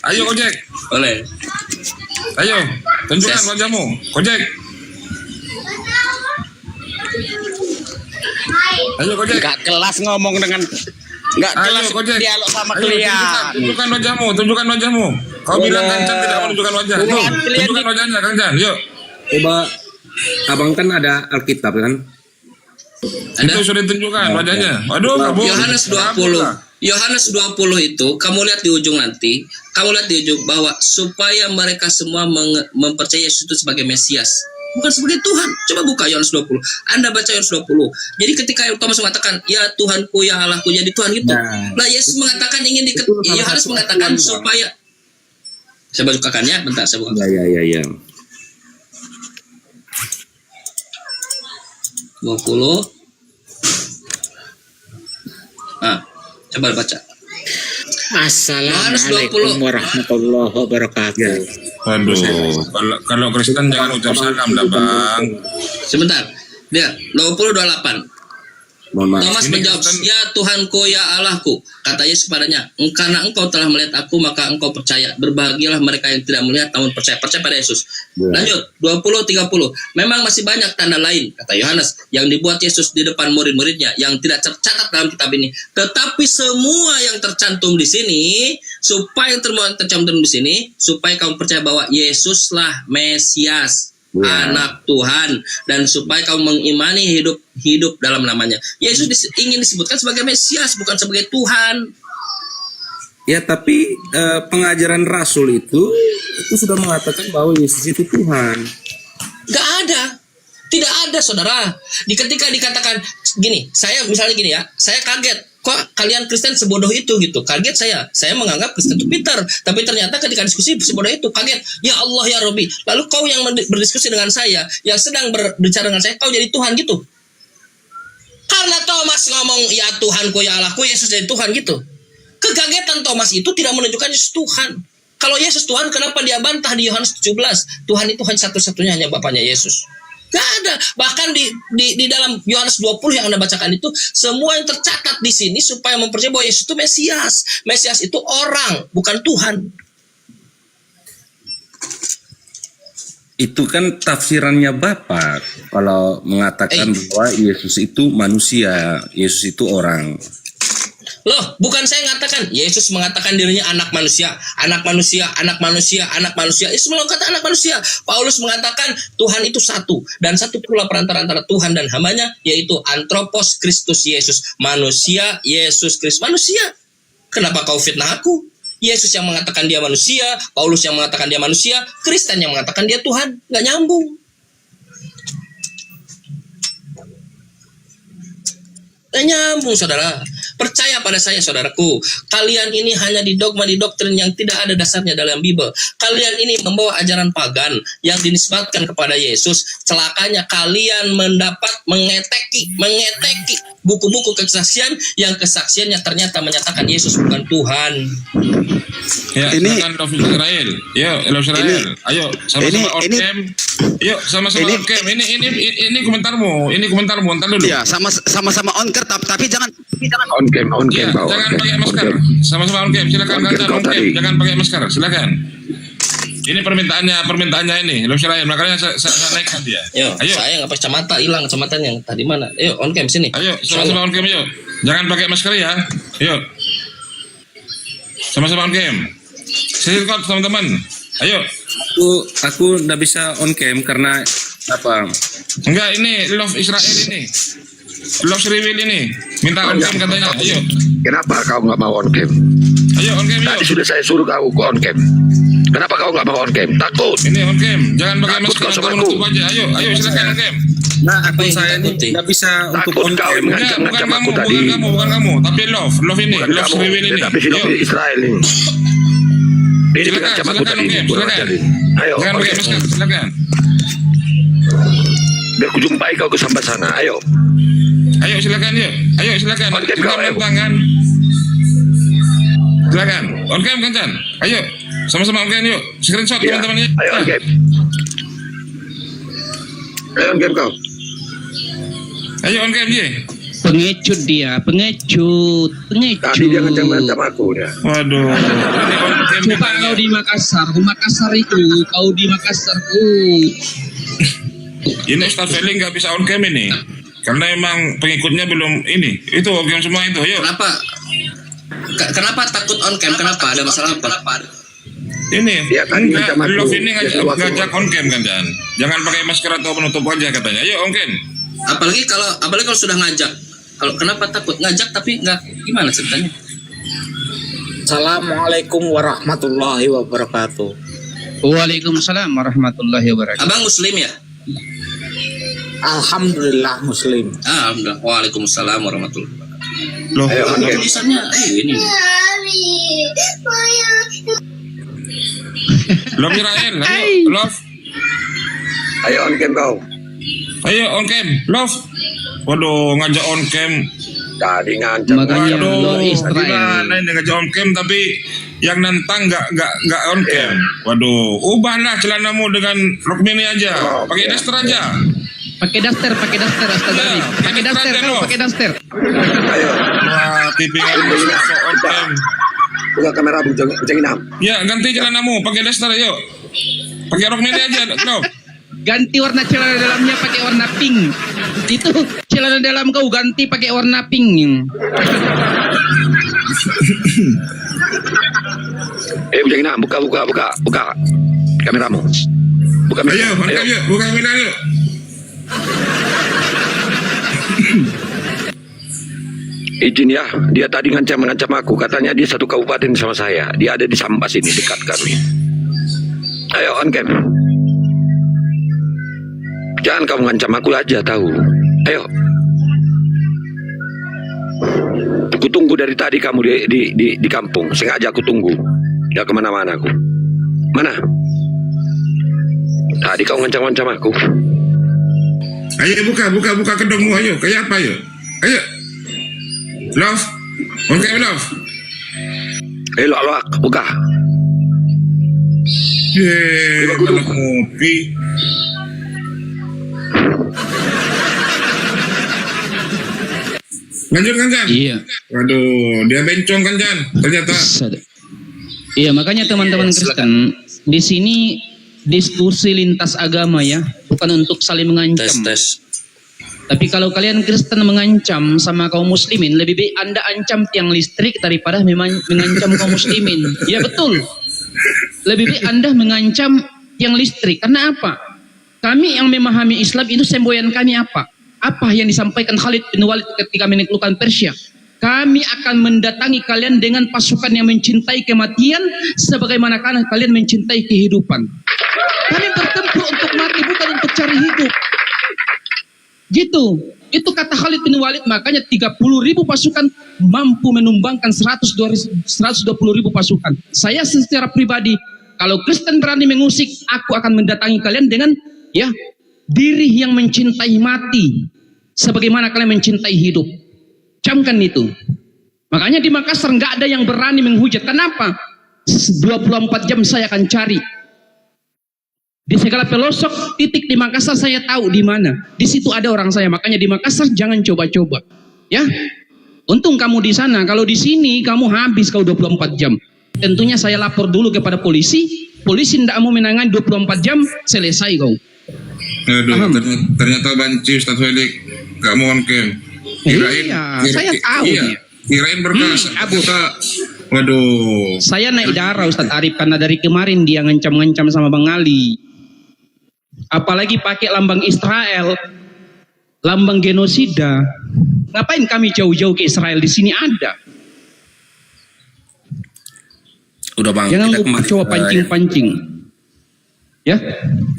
Ayo Kojek. Boleh. Ayo, tunjukkan wajahmu. Kojek. Ayo Kojek. Nggak kelas ngomong dengan nggak Ayo kelas Kojek. dialog sama Ayo, klien. tunjukkan wajahmu. Kau bilang Kang Chan tidak menunjukkan wajah. Tuh, tunjukkan wajahnya Kang Chan, yuk. Coba, abang kan ada Alkitab kan? Itu sudah tunjukkan wajahnya. Waduh, kabur. Yohanes 20. Yohanes 20 itu kamu lihat di ujung nanti, kamu lihat di ujung bahwa supaya mereka semua mempercayai Yesus itu sebagai Mesias, bukan sebagai Tuhan. Coba buka Yohanes 20. Anda baca Yohanes 20. Jadi ketika Thomas mengatakan, "Ya Tuhanku, ya Allahku," jadi Tuhan gitu. Nah, Yesus mengatakan Yohanes mengatakan supaya saya bukakan ya, bentar saya bukakan. Ya. 20. Coba baca. Assalamualaikum warahmatullahi wabarakatuh. Waduh, kalau Kristen jangan ucap salam dah Bang. Sebentar. Dia 20:28. Mohon maaf. Thomas Ini menjawab, Kristen- "Ya Tuhanku, ya Allahku." Kata Yesus kepadanya, "Karena engkau telah melihat aku, maka engkau percaya. Berbahagialah mereka yang tidak melihat namun percaya." Percaya pada Yesus. Lanjut, 20:30. "Memang masih banyak tanda lain," kata Yohanes, "yang dibuat Yesus di depan murid-muridnya yang tidak tercatat dalam kitab ini. Tetapi semua yang tercantum di sini, supaya tercantum di sini, supaya kamu percaya bahwa Yesuslah Mesias." anak Tuhan, dan supaya kamu mengimani hidup dalam namanya. Yesus ingin disebutkan sebagai Mesias, bukan sebagai Tuhan. Ya, tapi pengajaran Rasul itu sudah mengatakan bahwa Yesus itu Tuhan. Gak ada. Tidak ada, saudara. Ketika dikatakan gini, saya misalnya gini ya, saya kaget. Kok kalian Kristen sebodoh itu gitu? Kaget saya menganggap Kristen itu pintar, tapi ternyata ketika diskusi sebodoh itu, kaget. Ya Allah ya Robi, lalu kau yang berdiskusi dengan saya, yang sedang berbicara dengan saya, kau jadi Tuhan gitu? Karena Thomas ngomong ya Tuhanku ya Allahku, Yesus jadi Tuhan gitu. Kekagetan Thomas itu tidak menunjukkan Yesus Tuhan. Kalau Yesus Tuhan, kenapa dia bantah di Yohanes 17? Tuhan itu hanya satu-satunya, hanya Bapaknya Yesus. Gak ada. Bahkan di dalam Yohanes 20 yang Anda bacakan itu, semua yang tercatat di sini supaya mempercayai bahwa Yesus itu Mesias. Mesias itu orang, bukan Tuhan. Itu kan tafsirannya Bapak kalau mengatakan bahwa Yesus itu manusia, Yesus itu orang. Loh, bukan saya mengatakan. Yesus mengatakan dirinya anak manusia, anak manusia, anak manusia, anak manusia. Yesus mengatakan anak manusia. Paulus mengatakan Tuhan itu satu, dan satu pula perantara antara Tuhan dan hambanya, yaitu Anthropos Kristus Yesus, manusia Yesus Kristus manusia. Kenapa kau fitnah aku? Yesus yang mengatakan dia manusia, Paulus yang mengatakan dia manusia, Kristen yang mengatakan dia Tuhan. Nggak nyambung. Nggak nyambung, saudara. Percaya pada saya, saudaraku. Kalian ini hanya di doktrin yang tidak ada dasarnya dalam Bible. Kalian ini membawa ajaran pagan yang dinisbatkan kepada Yesus. Celakanya kalian mengeteki buku-buku kesaksian yang kesaksiannya ternyata menyatakan Yesus bukan Tuhan. Ya, silakan Love Israel. Israel. Ayo, sama-sama on cam. Yuk, sama-sama on cam. Ini komentarmu. Entar dulu. Ya, sama-sama on cam, tapi jangan on cam, ya, jangan pakai masker. Sama-sama on cam. Silakan Kancan on cam. Jangan pakai masker. Silakan. Ini permintaannya ini. Love Israel. Makanya saya naikkan dia. Ayo. Saya nggak pakai kacamata, hilang kacamatanya yang tadi mana? Ayo on cam sini. Ayo, sama-sama on cam yuk. Jangan pakai masker ya. Yuk. Sama-sama on cam. Silahkan teman-teman. Ayo. Aku nggak bisa on cam karena apa? Enggak, ini Love Israel ini. Love Reveal ini. Minta on cam katanya. Ayo. Kenapa kau nggak mau on cam? Ayo on cam yuk. Tadi sudah saya suruh kau on cam. Kenapa kau nggak mau on cam? Takut. Ini on cam. Jangan pakai masker atau menutup aja. Ayo silakan on cam. Nah, akun saya ini nggak bisa untuk on cam. Enggak, bukan kamu. Tapi Love ini. Love Reveal ini. Tapi si Love Israel ini. Ini pengancam aku tadi. Ayo. Jangan pakai masker. Silakan. Biar ku jumpai kau ke sambat sana. Ayo. Ayo silakan yuk. Ayo silakan. Tangan. Silakan. On cam Kancan. Ayo. Sama-sama on cam yuk. Screenshot teman-teman. Ayo on cam. Ayo on cam kau. Ayo on cam dia. Pengecut dia, pengecut. Tadi dia ngancam aku dia. Waduh. Coba kau di Makassar, kau di Makassar. Ini Ustaz Feli nggak bisa on cam ini. Karena emang pengikutnya belum ini. Itu on cam semua itu. Ayo. Kenapa takut on cam? Kenapa? Ada masalah apa? Ini. Ya, enggak, Love ini ngajak on cam kan. Jangan pakai masker atau menutup wajah katanya. Ayo on cam. Apalagi kalau sudah ngajak. Kalau kenapa takut ngajak tapi nggak gimana ceritanya? Assalamualaikum warahmatullahi wabarakatuh. Waalaikumsalam warahmatullahi wabarakatuh. Abang Muslim ya? Alhamdulillah Muslim. Alhamdulillah. Waalaikumsalam warahmatullahi wabarakatuh. Loh, tulisannya ini. Love Israel. Ayo, Love. Ayo on cam kau. Ayo on cam, Love. Waduh, ngajak on cam. Tadi ngancam. Waduh, gimana ini ngajak on cam tapi yang nantang nggak on cam. Waduh, ubahlah celanamu dengan rok mini aja. Pakai daster aja. Pakai daster, astagfirullah. Pakai daster. Ayo. Wah, TV on cam. Buka kamera bujang inam. Ya, ganti celanamu, pakai daster yuk. Pakai rok mini aja, Love. Ganti warna celana dalamnya pakai warna pink. Itu celana dalam kau ganti pakai warna pink. Bujang inam, buka kameramu. Buka mic. Ayo, angkat yuk, buka mic yuk. Izin ya, dia tadi mengancam aku. Katanya dia satu kabupaten sama saya. Dia ada di Sambas ini, dekat kami. Ayo on cam. Jangan kamu ngancam aku aja, tahu. Ayo. Aku tunggu dari tadi kamu di kampung. Sengaja aku tunggu. Ya kemana-mana aku. Mana? Tadi kau ngancam-ngancam aku. Ayo buka kedongmu, ayo. Kayak apa ayo? Ayo. Love. Oke, love. Ayo, buka. Kalau kopi. Lanjut kan Jan? Iya. Waduh, dia bencong kan Jan? Ternyata. Iya, makanya teman-teman Kristen di sini diskusi lintas agama ya, bukan untuk saling mengancam. Tes. Tapi kalau kalian Kristen mengancam sama kaum muslimin, lebih baik Anda ancam tiang listrik daripada mengancam kaum muslimin. Ya betul. Lebih baik Anda mengancam tiang listrik. Karena apa? Kami yang memahami Islam itu semboyan kami apa? Apa yang disampaikan Khalid bin Walid ketika menaklukkan Persia? Kami akan mendatangi kalian dengan pasukan yang mencintai kematian sebagaimana kalian mencintai kehidupan. Kami bertempur untuk mati, bukan untuk cari hidup. Gitu. Itu kata Khalid bin Walid. Makanya 30.000 pasukan mampu menumbangkan 120.000 pasukan. Saya secara pribadi, kalau Kristen berani mengusik, aku akan mendatangi kalian dengan diri yang mencintai mati sebagaimana kalian mencintai hidup. Camkan itu. Makanya di Makassar nggak ada yang berani menghujat. Kenapa? 24 jam saya akan cari. Di segala pelosok titik di Makassar saya tahu di mana. Di situ ada orang saya. Makanya di Makassar jangan coba-coba. Ya. Untung kamu di sana. Kalau di sini kamu habis kau 24 jam. Tentunya saya lapor dulu kepada polisi. Polisi tidak mau menangani 24 jam, selesai kau. Aduh, ternyata banci Ustaz Felix gak mau on cam. Saya tahu. Kirain berkas. Waduh. Saya naik darah Ustaz Arif karena dari kemarin dia ngancam-ngancam sama Bang Ali. Apalagi pakai lambang Israel, lambang genosida. Ngapain kami jauh-jauh ke Israel? Di sini ada. Udah Bang, jangan kita kembali coba pancing-pancing. Ya?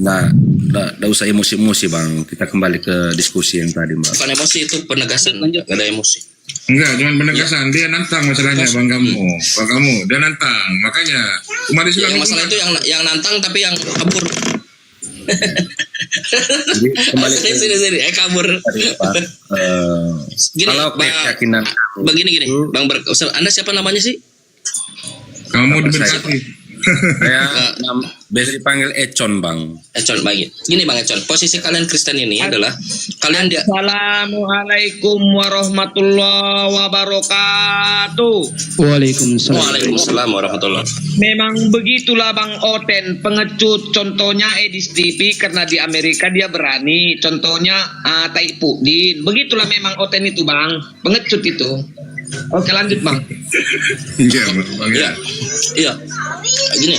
Nah, udah usah emosi-emosi Bang. Kita kembali ke diskusi yang tadi Bang. Bukan emosi, itu penegasan. Gak ada emosi. Enggak, cuma penegasan. Dia nantang masalahnya Bang kamu. Dia nantang. Makanya umat Islam yang masalah itu yang nantang tapi yang kabur. Jadi, kembali sini kabur. Gini, kalau keyakinan begini Bang Anda siapa namanya sih? Kamu diberkati. Saya biasa dipanggil Econ Bang. Econ, baik. Gini Bang Econ, posisi kalian Kristen ini adalah kalian Assalamualaikum warahmatullahi wabarakatuh. Waalaikumsalam warahmatullahi. Memang begitulah Bang Oten, pengecut. Contohnya Edis TV karena di Amerika dia berani. Contohnya Taipudin. Begitulah memang Oten itu Bang, pengecut itu. Oke lanjut Bang. Iya. Gini,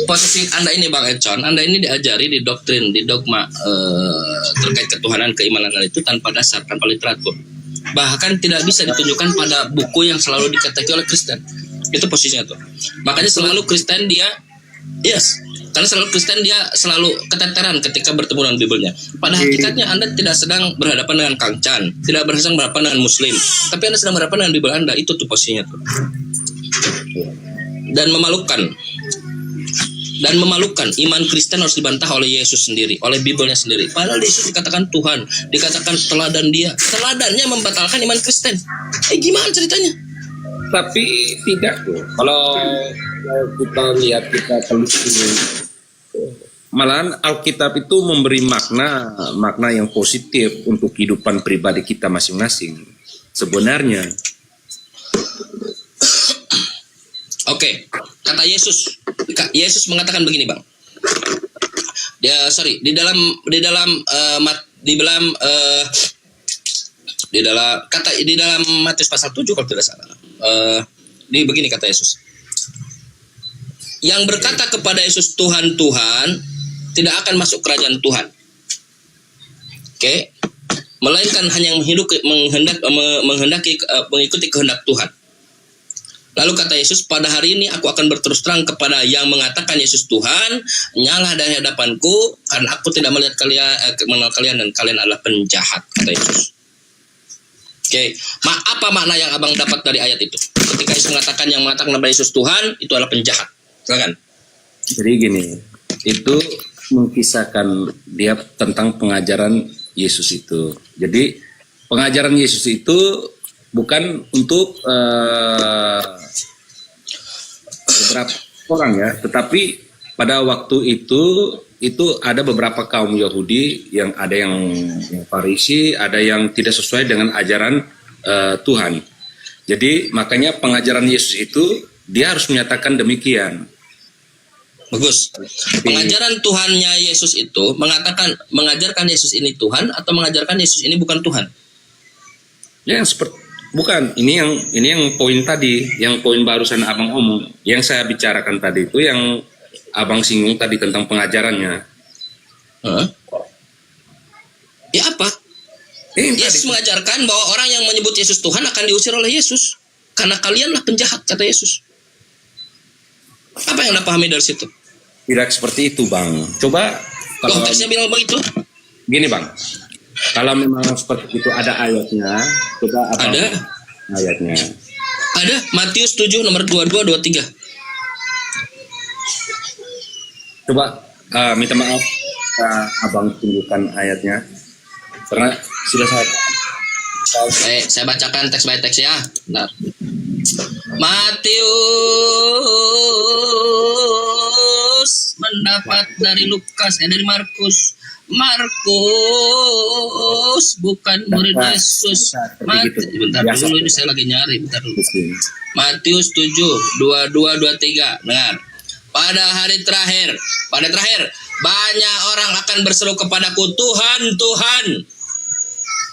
posisi Anda ini Bang Econ, Anda ini diajari di doktrin, di dogma terkait ketuhanan, keimanan itu tanpa dasar, tanpa literatur. Bahkan tidak bisa ditunjukkan pada buku yang selalu dikatakan oleh Kristen. Itu posisinya tuh. Makanya selalu Kristen dia, karena selalu Kristen dia selalu keteteran ketika bertemu dengan Bibelnya. Pada hakikatnya Anda tidak sedang berhadapan dengan Kang Chan, tidak sedang berhadapan dengan Muslim, tapi Anda sedang berhadapan dengan Bibel Anda. Itu tuh posisinya tuh. Dan memalukan, iman Kristen harus dibantah oleh Yesus sendiri, oleh Bibelnya sendiri. Padahal Yesus dikatakan Tuhan, dikatakan teladan dia. Teladannya membatalkan iman Kristen. Gimana ceritanya? Tapi tidak tuh. Kalau kita lihat, kita telusuri, malahan Alkitab itu memberi makna yang positif untuk kehidupan pribadi kita masing-masing. Sebenarnya. Oke, kata Yesus mengatakan begini Bang. Di dalam Matius pasal 7 kalau tidak salah. Begini kata Yesus. Yang berkata kepada Yesus Tuhan, Tuhan, tidak akan masuk kerajaan Tuhan. Oke, melainkan hanya yang menghendaki mengikuti kehendak Tuhan. Lalu kata Yesus, pada hari ini aku akan berterus terang kepada yang mengatakan Yesus Tuhan, nyalah dari hadapanku, karena aku tidak melihat mengenal kalian dan kalian adalah penjahat, kata Yesus. Oke, apa makna yang abang dapat dari ayat itu? Ketika Yesus mengatakan yang mengatakan nama Yesus Tuhan, itu adalah penjahat. Silakan. Jadi gini, itu mengkisahkan dia tentang pengajaran Yesus itu. Jadi pengajaran Yesus itu bukan untuk beberapa orang ya, tetapi pada waktu itu ada beberapa kaum Yahudi yang ada yang Farisi, ada yang tidak sesuai dengan ajaran Tuhan. Jadi makanya pengajaran Yesus itu dia harus menyatakan demikian. Bagus. Pengajaran Tuhannya Yesus itu mengajarkan Yesus ini Tuhan atau mengajarkan Yesus ini bukan Tuhan? Ya, bukan. Ini yang poin tadi, yang poin barusan abang omong, yang saya bicarakan tadi itu yang abang singgung tadi tentang pengajarannya. Ya apa? Yesus mengajarkan bahwa orang yang menyebut Yesus Tuhan akan diusir oleh Yesus karena kalianlah penjahat, kata Yesus. Apa yang Anda pahami dari situ? Tidak seperti itu, Bang. Coba kalau konteksnya bilang begitu. Gini, Bang. Kalau memang seperti itu ada ayatnya, coba apa? Ada ayatnya. Ada Matius 7 nomor 22 23. Coba minta maaf abang tunjukkan ayatnya. Karena sudah saya bacakan teks by teks ya. Bentar. Matius mendapat dari dari Markus bukan murid Yesus. Bentar dulu, ini saya lagi nyari, bentar dulu. Matius 7 22 23. Dengar. Pada hari terakhir banyak orang akan berseru kepadaku, Tuhan, Tuhan,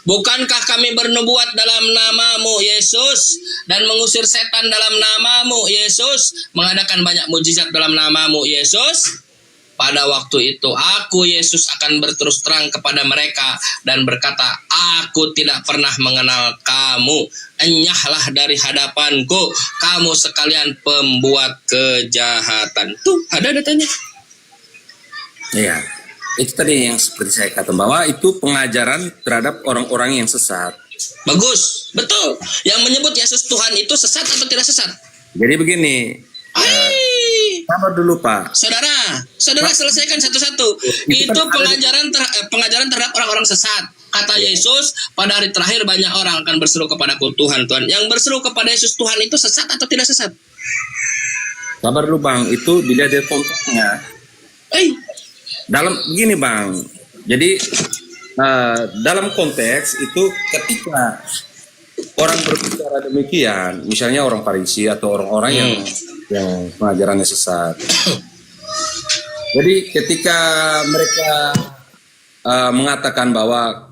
bukankah kami bernubuat dalam namamu Yesus dan mengusir setan dalam namamu Yesus, mengadakan banyak mujizat dalam namamu Yesus? Pada waktu itu aku Yesus akan berterus terang kepada mereka dan berkata, aku tidak pernah mengenal kamu, enyahlah dari hadapanku kamu sekalian pembuat kejahatan. Tuh ada datanya. Iya, itu tadi yang seperti saya katakan, bahwa itu pengajaran terhadap orang-orang yang sesat. Bagus, betul. Yang menyebut Yesus Tuhan itu sesat atau tidak sesat? Jadi begini, sabar dulu Pak. Saudara selesaikan satu-satu. Itu pengajaran terhadap orang-orang sesat. Kata Yesus, pada hari terakhir banyak orang akan berseru kepadaku, Tuhan, Tuhan. Yang berseru kepada Yesus Tuhan itu sesat atau tidak sesat? Sabar dulu Bang, itu dilihat dari konteksnya. Dalam gini Bang, jadi dalam konteks itu ketika orang berbicara demikian, misalnya orang Farisi atau orang-orang yang pengajarannya sesat. Jadi ketika mereka mengatakan bahwa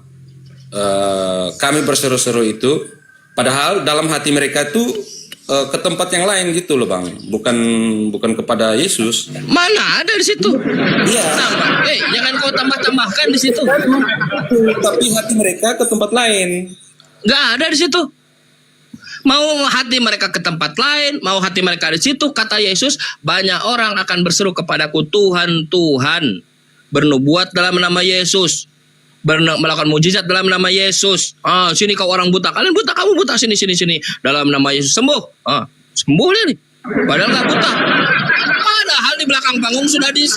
kami berseru-seru itu, padahal dalam hati mereka itu ke tempat yang lain gitu loh Bang, bukan kepada Yesus. Mana ada di situ? Iya. Jangan kau tambah-tambahkan di situ. Tapi hati mereka ke tempat lain. Nggak ada di situ. Mau hati mereka ke tempat lain, mau hati mereka di situ, kata Yesus, banyak orang akan berseru kepadaku, Tuhan, Tuhan, bernubuat dalam nama Yesus, melakukan mujizat dalam nama Yesus. Sini kau orang buta, kalian buta, kamu buta, sini, dalam nama Yesus sembuh. Sembuh nih. Padahal nggak buta. Padahal di belakang panggung sudah di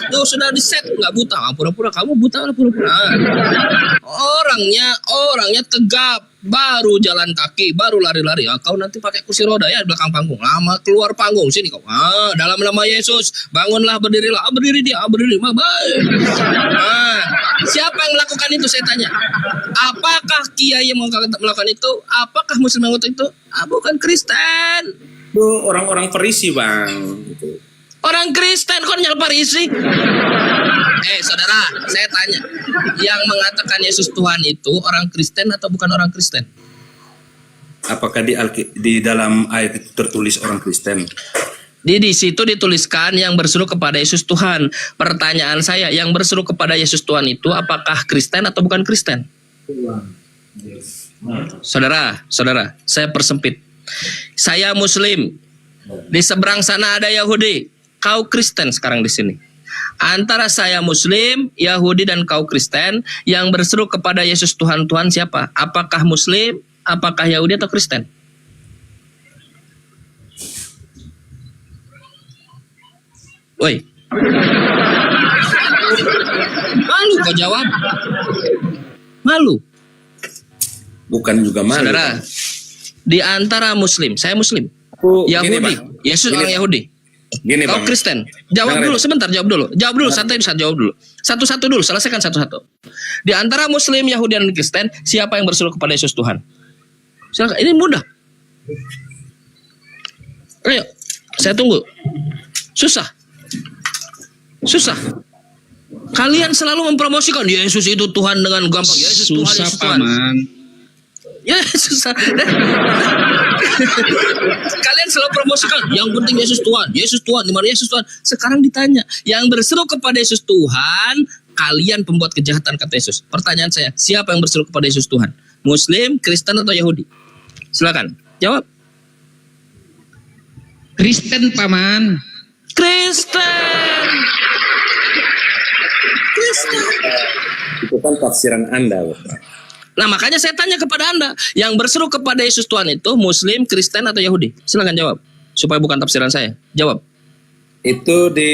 set nggak buta. Pura-pura kamu buta, pura-pura. Orangnya tegap, baru jalan kaki, baru lari-lari. Kau nanti pakai kursi roda ya di belakang panggung. Lama keluar panggung, sini kau. Dalam nama Yesus, bangunlah, berdirilah. Berdiri dia, berdiri. Siapa yang melakukan itu, saya tanya? Apakah kiai yang melakukan itu? Apakah muslim yang melakukan itu? Bukan Kristen. Itu orang-orang Farisi Bang. Gitu. Orang Kristen kok nyal Farisi? Saudara, saya tanya, yang mengatakan Yesus Tuhan itu orang Kristen atau bukan orang Kristen? Apakah di dalam ayat itu tertulis orang Kristen? Di situ dituliskan yang berseru kepada Yesus Tuhan. Pertanyaan saya, yang berseru kepada Yesus Tuhan itu apakah Kristen atau bukan Kristen? Saudara, saya persempit. Saya Muslim. Di seberang sana ada Yahudi. Kau Kristen sekarang di sini. Antara saya Muslim, Yahudi dan kau Kristen, yang berseru kepada Yesus Tuhan siapa? Apakah Muslim, apakah Yahudi atau Kristen? Woi, malu kau jawab? Malu? Bukan juga malu. Saudara, di antara Muslim, saya Muslim, Yahudi, Yesus orang Yahudi, kau Kristen. Jawab dulu, sebentar, jawab dulu, santai, jawab dulu. Satu-satu dulu, selesaikan satu-satu. Di antara Muslim, Yahudi dan Kristen, siapa yang berseru kepada Yesus Tuhan? Silakan, ini mudah. Ayo, saya tunggu. Susah. Kalian selalu mempromosikan Yesus itu Tuhan dengan gampang. Yesus Tuhan, Yesus Tuhan. Ya susah. Kalian selalu promosikan yang penting Yesus Tuhan, di mana Yesus Tuhan. Sekarang ditanya, yang berseru kepada Yesus Tuhan, kalian pembuat kejahatan, kata Yesus. Pertanyaan saya, siapa yang berseru kepada Yesus Tuhan? Muslim, Kristen atau Yahudi? Silakan jawab. Kristen, Paman. Kristen. Itu kan tafsiran Anda, Bapak. Nah, makanya saya tanya kepada Anda, yang berseru kepada Yesus Tuhan itu Muslim, Kristen atau Yahudi? Silakan jawab, supaya bukan tafsiran saya. Jawab. Itu di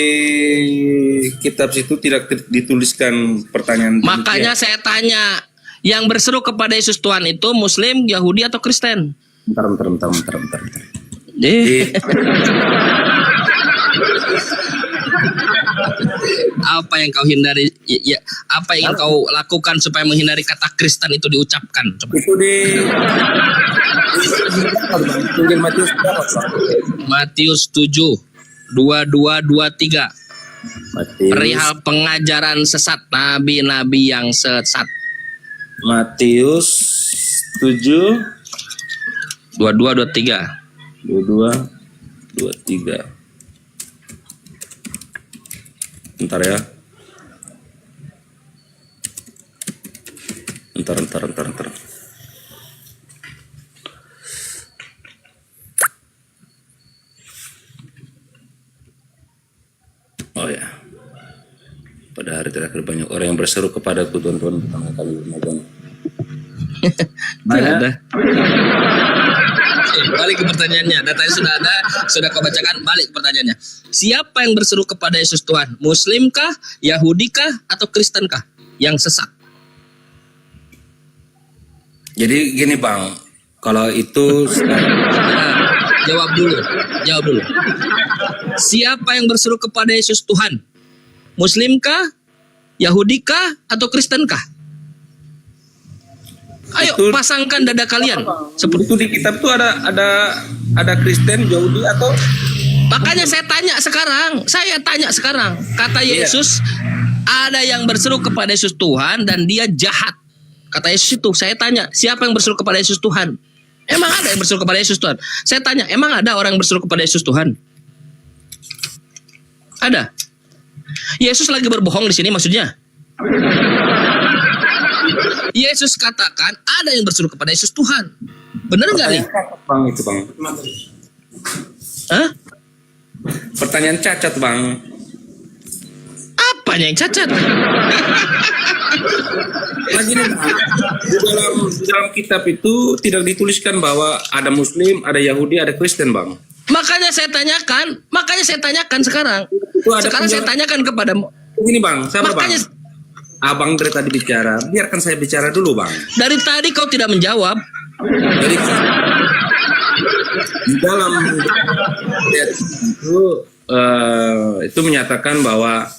kitab situ tidak dituliskan pertanyaan. Makanya saya tanya, yang berseru kepada Yesus Tuhan itu Muslim, Yahudi atau Kristen? Bentar. Apa yang kau hindari? Ya, apa yang kau lakukan supaya menghindari kata Kristen itu diucapkan? Coba. Itu di Injil Matius berapa, Pak? Matius 7, 22-23. Perihal pengajaran sesat, nabi-nabi yang sesat. Matius 7, 22-23. 22-23. Bentar ya. Bentar. Oh ya. Pada hari terakhir banyak orang yang berseru kepadaku, Tuhan, pertama kali bermagang. Ada. Balik ke pertanyaannya. Datanya sudah ada, sudah kau bacakan. Balik ke pertanyaannya. Siapa yang berseru kepada Yesus Tuhan? Muslimkah, Yahudikah, atau Kristenkah yang sesat? Jadi gini, Bang, kalau itu jawab dulu. Siapa yang berseru kepada Yesus Tuhan? Muslimkah, Yahudikah, atau Kristenkah? Ayo itu, pasangkan dada kalian. Seperti itu di kitab tuh ada Kristen, Yahudi atau? Makanya saya tanya sekarang. Kata Yesus, ada yang berseru kepada Yesus Tuhan dan dia jahat. Kata Yesus itu, saya tanya, siapa yang berseru kepada Yesus Tuhan? Emang ada yang berseru kepada Yesus Tuhan? Saya tanya, emang ada orang yang berseru kepada Yesus Tuhan? Ada. Yesus lagi berbohong di sini maksudnya? Yesus katakan ada yang berseru kepada Yesus Tuhan. Benar nggak nih? Bang, itu Bang. Hah? Pertanyaan cacat, Bang. Apanya yang cacat? Lagi nih, di dalam kitab itu tidak dituliskan bahwa ada Muslim, ada Yahudi, ada Kristen, Bang. Makanya saya tanyakan sekarang. Sekarang saya tanyakan kepadamu. Ini, Bang, siapa, makanya, Bang? Abang dari tadi bicara, biarkan saya bicara dulu, Bang. Dari tadi kau tidak menjawab. Jadi, di dalam itu menyatakan bahwa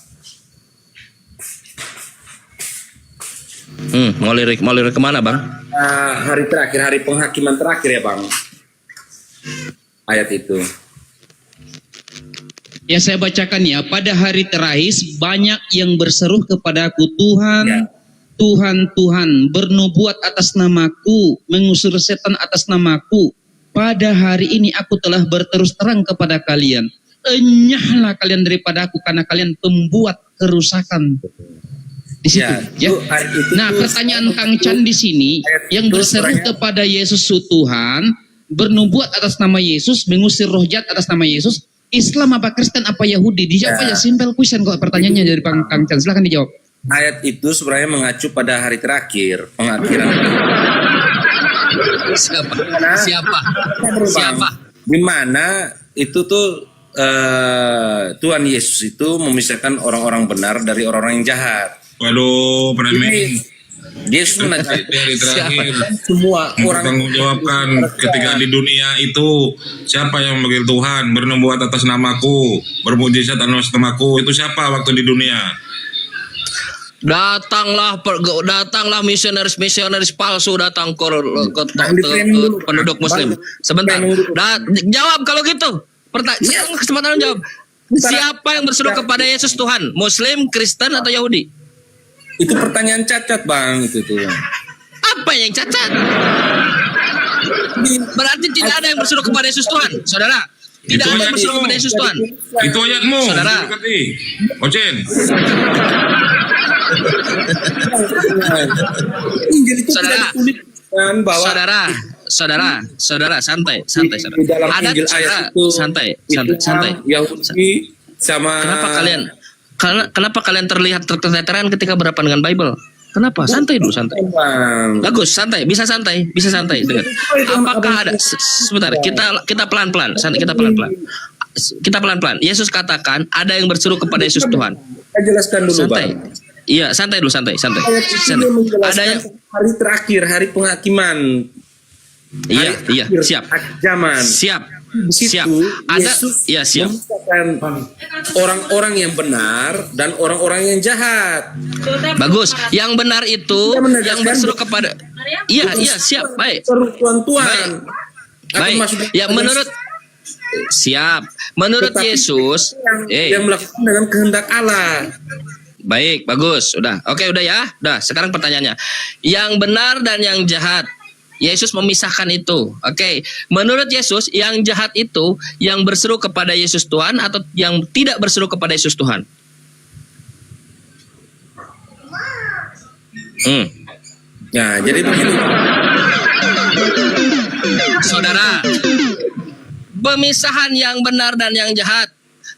mau lirik kemana, Bang? Hari terakhir, hari penghakiman terakhir ya, Bang. Ayat itu. Ya, saya bacakan ya. Pada hari terakhir banyak yang berseru kepadaku, Tuhan, ya. Tuhan, bernubuat atas namaku, mengusir setan atas namaku. Pada hari ini aku telah berterus terang kepada kalian. enyahlah kalian daripada aku karena kalian pembuat kerusakan. Di situ, ya. Nah, pertanyaan Kang Chan di sini yang berseru kepada Yesus Tuhan, bernubuat atas nama Yesus, mengusir roh jahat atas nama Yesus, Islam apa Kristen apa Yahudi? Dijawab aja, simple question kok pertanyaannya dari Kang Chan. Silakan dijawab. Ayat itu sebenarnya mengacu pada hari terakhir, pengakhiran. Siapa? Di mana itu tuh Tuhan Yesus itu memisahkan orang-orang benar dari orang-orang yang jahat. Waduh, Premen. Yesus menajamkan Hari terakhir semua orang mempertanggungjawabkan ketika di dunia itu siapa yang memanggil Tuhan, bernubuat atas namaku, bermujizat atas namaku, itu siapa waktu di dunia? Datanglah misionaris palsu datang ke penduduk Muslim. Sebentar. Jawab kalau gitu. Sekarang kesempatan jawab. Siapa yang berseru kepada Yesus Tuhan? Muslim, Kristen atau Yahudi? Itu pertanyaan cacat, Bang, itu tuh. Apa yang cacat? Berarti tidak ada yang berseru kepada Yesus Tuhan, saudara. Tidak ada yang berseru kepada Yesus Tuhan. Itu ayatmu, saudara. Ocen. Saudara, santai. Ada santai. Yahudi sama Kenapa kalian terlihat terteteran ketika berhadapan dengan Bible? Kenapa? Santai dulu, santai. Bagus, santai. Bisa santai. Dengar. Apakah ada? Sebentar, kita pelan-pelan. Kita pelan-pelan. Yesus katakan ada yang berseru kepada Yesus Tuhan. Saya jelaskan dulu, santai. Bang. Iya, santai dulu, santai. Ada yang hari terakhir, hari penghakiman. Iya, siap. Zaman. Siap. Ada siap. Orang-orang yang benar dan orang-orang yang jahat. Bagus. Yang benar itu yang berseru kepada Iya, siap. Baik. Tuhan. Baik. Ya menurut siap. Menurut Yesus yang melakukan dengan kehendak Allah. Baik, bagus. Udah ya. Sekarang pertanyaannya. Yang benar dan yang jahat. Yesus memisahkan itu. Oke. Menurut Yesus, yang jahat itu yang berseru kepada Yesus Tuhan atau yang tidak berseru kepada Yesus Tuhan? Ya, jadi begini. Saudara, pemisahan yang benar dan yang jahat.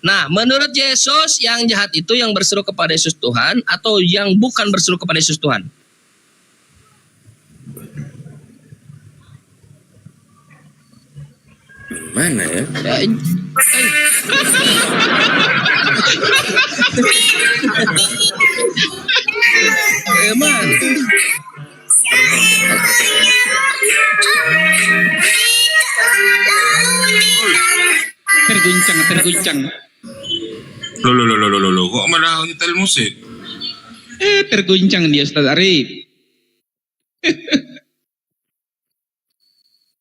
Nah, menurut Yesus, yang jahat itu yang berseru kepada Yesus Tuhan atau yang bukan berseru kepada Yesus Tuhan? Mana ya? Terguncang. Loh, kok malah nyetel musik? Terguncang dia, Ustaz Arif.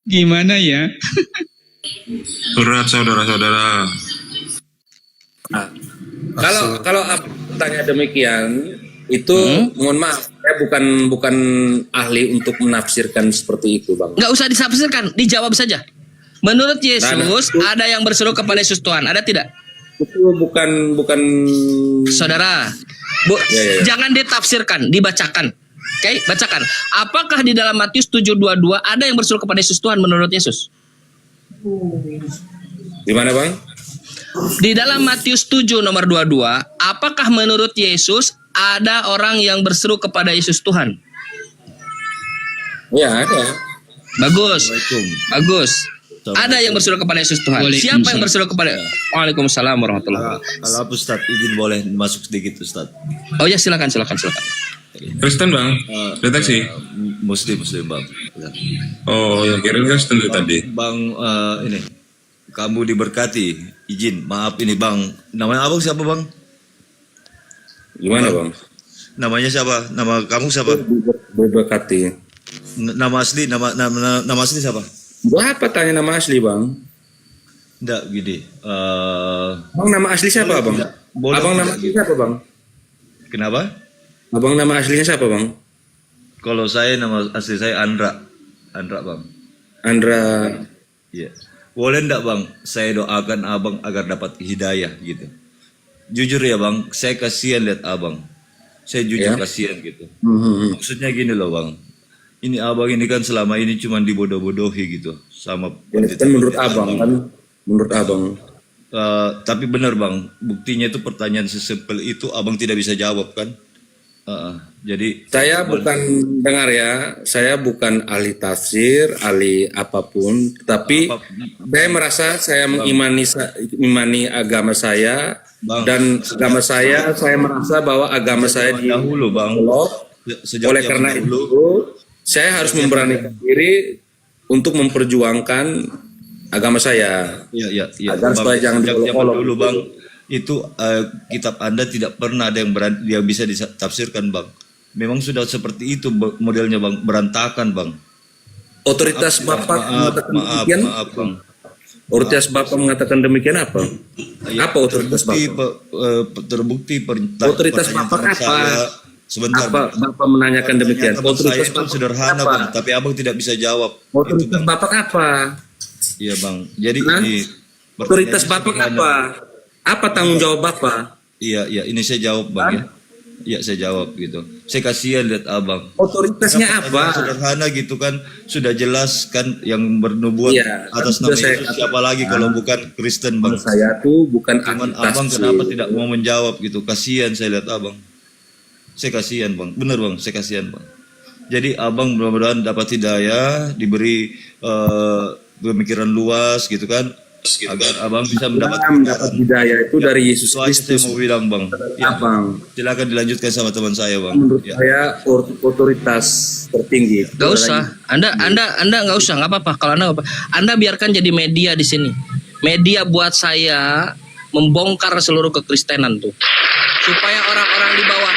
Gimana ya? Berat, saudara-saudara. Kalau tanya demikian, itu mohon maaf, saya bukan ahli untuk menafsirkan seperti itu, Bang. Nggak usah ditafsirkan, dijawab saja. Menurut Yesus, ada yang berseru kepada Yesus Tuhan, ada tidak? Itu bukan saudara. Jangan ditafsirkan, dibacakan. Oke, bacakan. Apakah di dalam Matius 7:22 ada yang berseru kepada Yesus Tuhan menurut Yesus? Di mana, Bang? Di dalam Matius 7 nomor 22, apakah menurut Yesus ada orang yang berseru kepada Yesus Tuhan? Ya, ada. Bagus. Ada yang berseru kepada Yesus Tuhan. Siapa yang berseru kepada? Waalaikumsalam warahmatullahi wabarakatuh. Kalau Ustaz izin boleh masuk sedikit, Ustaz. Oh ya, silakan. Kristen, Bang? Deteksi? Muslim, Bang. Oh, yang kirain Kristen tadi. Bang, ini kamu diberkati. Izin, maaf ini, Bang. Namanya abang siapa, Bang? Gimana, Bang? Namanya siapa? Nama kamu siapa? Diberkati. Nama asli siapa? Berapa tanya nama asli, Bang? Enggak, gini. Bang, nama asli siapa, Bang? Abang nama asli siapa, Bang? Kenapa? Abang nama aslinya siapa, Bang? Kalau saya nama asli saya Andra, Bang. Andra. Iya. boleh ndak bang, saya doakan abang agar dapat hidayah gitu. Jujur ya bang, saya kasihan lihat abang. Saya jujur kasihan gitu. Maksudnya gini loh bang, ini abang ini kan selama ini cuma dibodoh-bodohi gitu sama Kan menurut abang kan, menurut abang. Tapi benar bang, buktinya itu pertanyaan sesimpel itu abang tidak bisa jawab kan? Jadi Saya bukan dengar ya, saya bukan ahli tafsir, ahli apapun, tapi saya merasa saya mengimani agama saya, dan agama saya merasa bahwa agama saya dahulu bang. Oleh karena itu, saya harus memberanikan diri untuk memperjuangkan agama saya. Iya. Agar supaya jangan diolok-olok dulu bang. Itu kitab Anda tidak pernah ada yang bisa ditafsirkan bang. Memang sudah seperti itu modelnya bang, berantakan bang. Otoritas Bapak mengatakan demikian? Maaf bang. Otoritas Bapak mengatakan demikian apa? Apa otoritas Bapak? Terbukti otoritas Bapak apa? Sebentar. Bapak menanyakan demikian. Otoritas Bapak sederhana apa? Bang, tapi abang tidak bisa jawab. Otoritas Bapak apa? Iya bang. Jadi ini otoritas Bapak apa? Apa tanggung jawab Bapak? Iya, ini saya jawab bang ya. Iya saya jawab gitu. Saya kasihan lihat abang. Otoritasnya apa? Sederhana gitu kan, sudah jelas kan yang bernubuat atas nama Yesus siapa lagi kalau bukan Kristen bang. Saya tuh bukan cuman abang kenapa tidak mau menjawab gitu? Kasihan saya lihat abang. Saya kasihan bang, bener bang, saya kasihan bang. Jadi abang mudah-mudahan dapat hidayah, diberi pemikiran luas gitu kan. Agar abang bisa mendapatkan hidayah itu dari Yesus Kristus. Saya mau bilang bang, ya bang, silakan dilanjutkan sama teman saya bang. Menurut saya otoritas tertinggi. Gak usah, Anda nggak usah, nggak apa-apa. Kalau Anda biarkan jadi media di sini, media buat saya membongkar seluruh kekristenan tuh, supaya orang-orang di bawah,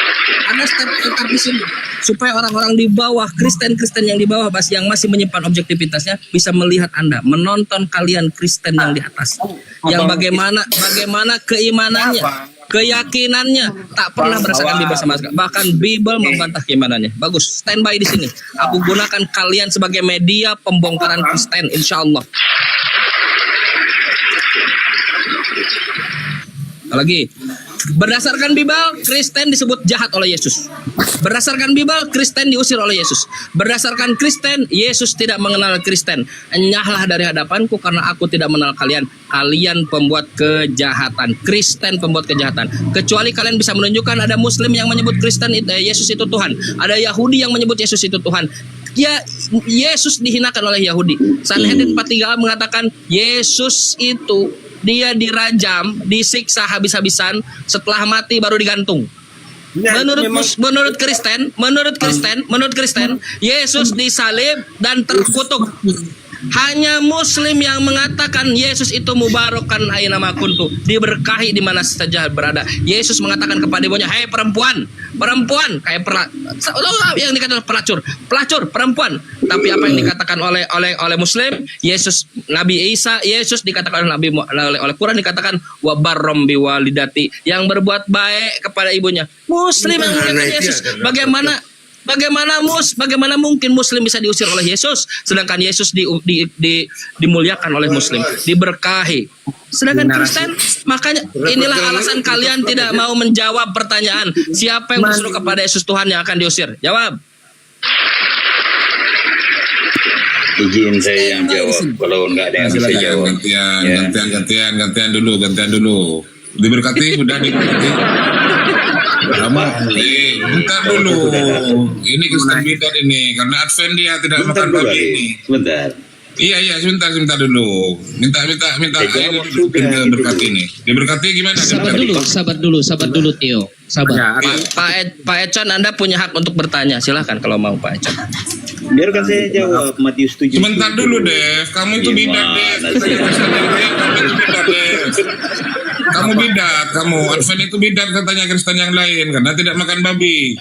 Anda step di sini, supaya orang-orang di bawah, Kristen yang di bawah, yang masih menyimpan objektivitasnya, bisa melihat Anda, menonton kalian Kristen yang di atas, yang bagaimana keimanannya, keyakinannya tak pernah berdasarkan Bible sama sekali. Bahkan Bible membantah keimanannya. Bagus, standby di sini. Aku gunakan kalian sebagai media pembongkaran Kristen, insya Allah. Lagi, berdasarkan Bible, Kristen disebut jahat oleh Yesus. Berdasarkan Bible, Kristen diusir oleh Yesus. Berdasarkan Kristen, Yesus tidak mengenal Kristen. Enyahlah dari hadapanku karena aku tidak mengenal kalian. Kalian pembuat kejahatan. Kristen pembuat kejahatan. Kecuali kalian bisa menunjukkan ada Muslim yang menyebut Kristen Yesus itu Tuhan. Ada Yahudi yang menyebut Yesus itu Tuhan. Ya, Yesus dihinakan oleh Yahudi. Sanhedrin 43 mengatakan Yesus itu dia dirajam, disiksa habis-habisan, setelah mati baru digantung. Menurut Kristen, Yesus disalib dan terkutuk. Hanya Muslim yang mengatakan Yesus itu mubarokan aina kuntu, diberkahi di mana saja berada. Yesus mengatakan kepada ibunya, "Hei perempuan, kayak yang dikatakan pelacur perempuan." Tapi apa yang dikatakan oleh Muslim, Yesus, Nabi Isa, Yesus dikatakan oleh Quran dikatakan wabarrom biwalidati, yang berbuat baik kepada ibunya. Muslim yang mengatakan Yesus. Bagaimana mungkin Muslim bisa diusir oleh Yesus, sedangkan Yesus dimuliakan oleh Muslim, diberkahi. Sedangkan Kristen, makanya inilah alasan kalian tidak mau menjawab pertanyaan siapa yang berseru kepada Yesus Tuhan yang akan diusir. Jawab. Izin saya yang jawab kalau nggak ada yang bisa jawab. Gantian dulu. Diberkati, sudah diberkati. Bentar dulu. Ini Kristen bidat ini, karena Advent dia tidak makan babi ini. Sebentar. Iya, sebentar dulu. Minta berkati ini. Diberkati gimana? Sabar dulu Tio. Sabar. Pak Econ, Anda punya hak untuk bertanya. Silahkan kalau mau Pak Econ. Biarkan saya jawab Matius 7. Sebentar dulu, Dev. Kamu itu bidat, Dev. Kamu bidat, Advent itu bidat katanya Kristen yang lain karena tidak makan babi.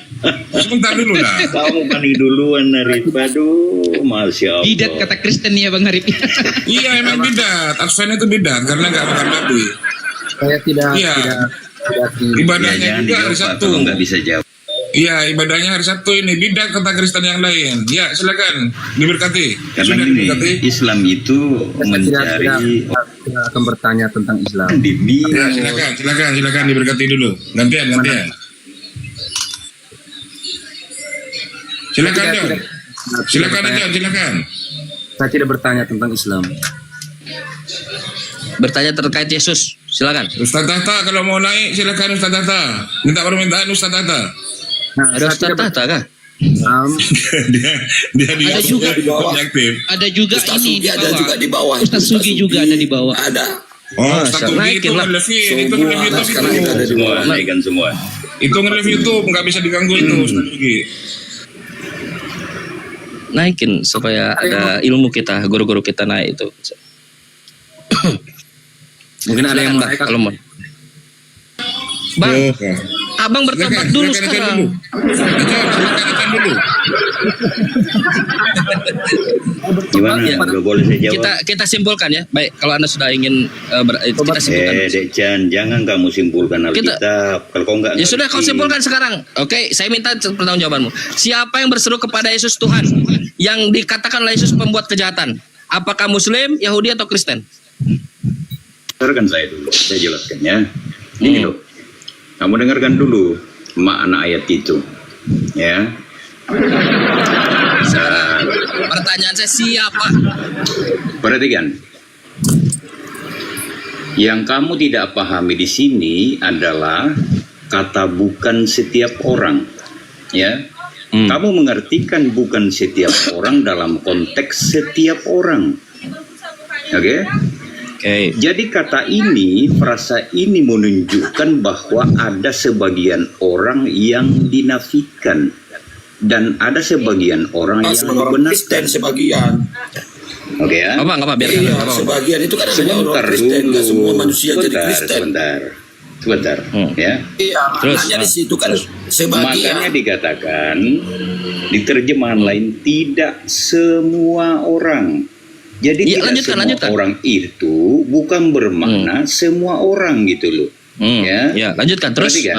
Sebentar dulu lah. Kamu panik duluan, Arif. Aduh, Masya Allah. Bidat kata Kristen ya Bang Arif. Iya, emang bidat. Advent itu bidat karena nggak makan babi. Saya tidak. Iya. Ibadahnya juga hari Sabtu. Nggak bisa jawab. Iya, ibadahnya hari Sabtu ini beda kata Kristen yang lain. Ya, silakan diberkati. Karena Sudah gini, diberkati. Islam itu mencari Saya akan bertanya tentang Islam. Ya, silakan diberkati dulu. Gantian. Silakan John. Silakan. Saya tidak bertanya tentang Islam. Bertanya terkait Yesus, silakan. Ustaz Tahta kalau mau naik silakan Ustaz Tahta. Minta permintaan Ustaz Tahta. Nah, Ada Ustaz Tahta kah? dia Ada juga di bawah. Aktif. Ada juga Ustaz ini Sugi ada juga di bawah. Ustaz Sugi juga ada di bawah. Ada. Oh, Ustaz Sugi itu nge-live itu nge-live Sekarang YouTube. kita ada di bawah. naikkan semua. Itu nge-live YouTube nggak bisa diganggu itu Ustaz Sugi. Naikin supaya ada ilmu kita, guru-guru kita naik itu. Mungkin ada yang Silakan, Bang, kalau mau. Bang, abang bertobat dulu sekarang. Silakan dulu. Gimana? Ya. Nggak boleh saya jawab. Kita simpulkan ya. Baik, kalau Anda sudah ingin kita simpulkan. Dek Chan, jangan kamu simpulkan Alkitab. Kalau kau nggak Ya sudah, kau ngerti. simpulkan sekarang. Oke, saya minta pertanggungjawabanmu. Siapa yang berseru kepada Yesus Tuhan? Yang dikatakan oleh Yesus pembuat kejahatan. Apakah Muslim, Yahudi, atau Kristen? Dengarkan saya dulu, saya jelaskan ya. Ini loh, kamu dengarkan dulu makna ayat itu, ya. Pertanyaan saya siapa? Perhatikan, yang kamu tidak pahami di sini adalah kata bukan setiap orang, ya. Kamu mengartikan bukan setiap orang dalam konteks setiap orang, oke? Jadi kata ini, frasa ini menunjukkan bahwa ada sebagian orang yang dinafikan dan ada sebagian orang yang membenarkan. Sebagian. Oke ya? Apa biar Sebagian itu kan hanya sebentar orang Kristen, nggak semua dulu. manusia jadi Kristen. Sebentar, ya. Iya, maknanya di situ kan sebagian. Makanya dikatakan di terjemahan lain tidak semua orang. Jadi Ya, tidak semua lanjutkan. orang itu bukan bermakna semua orang gitu loh. Ya, lanjutkan terus. Perhatikan.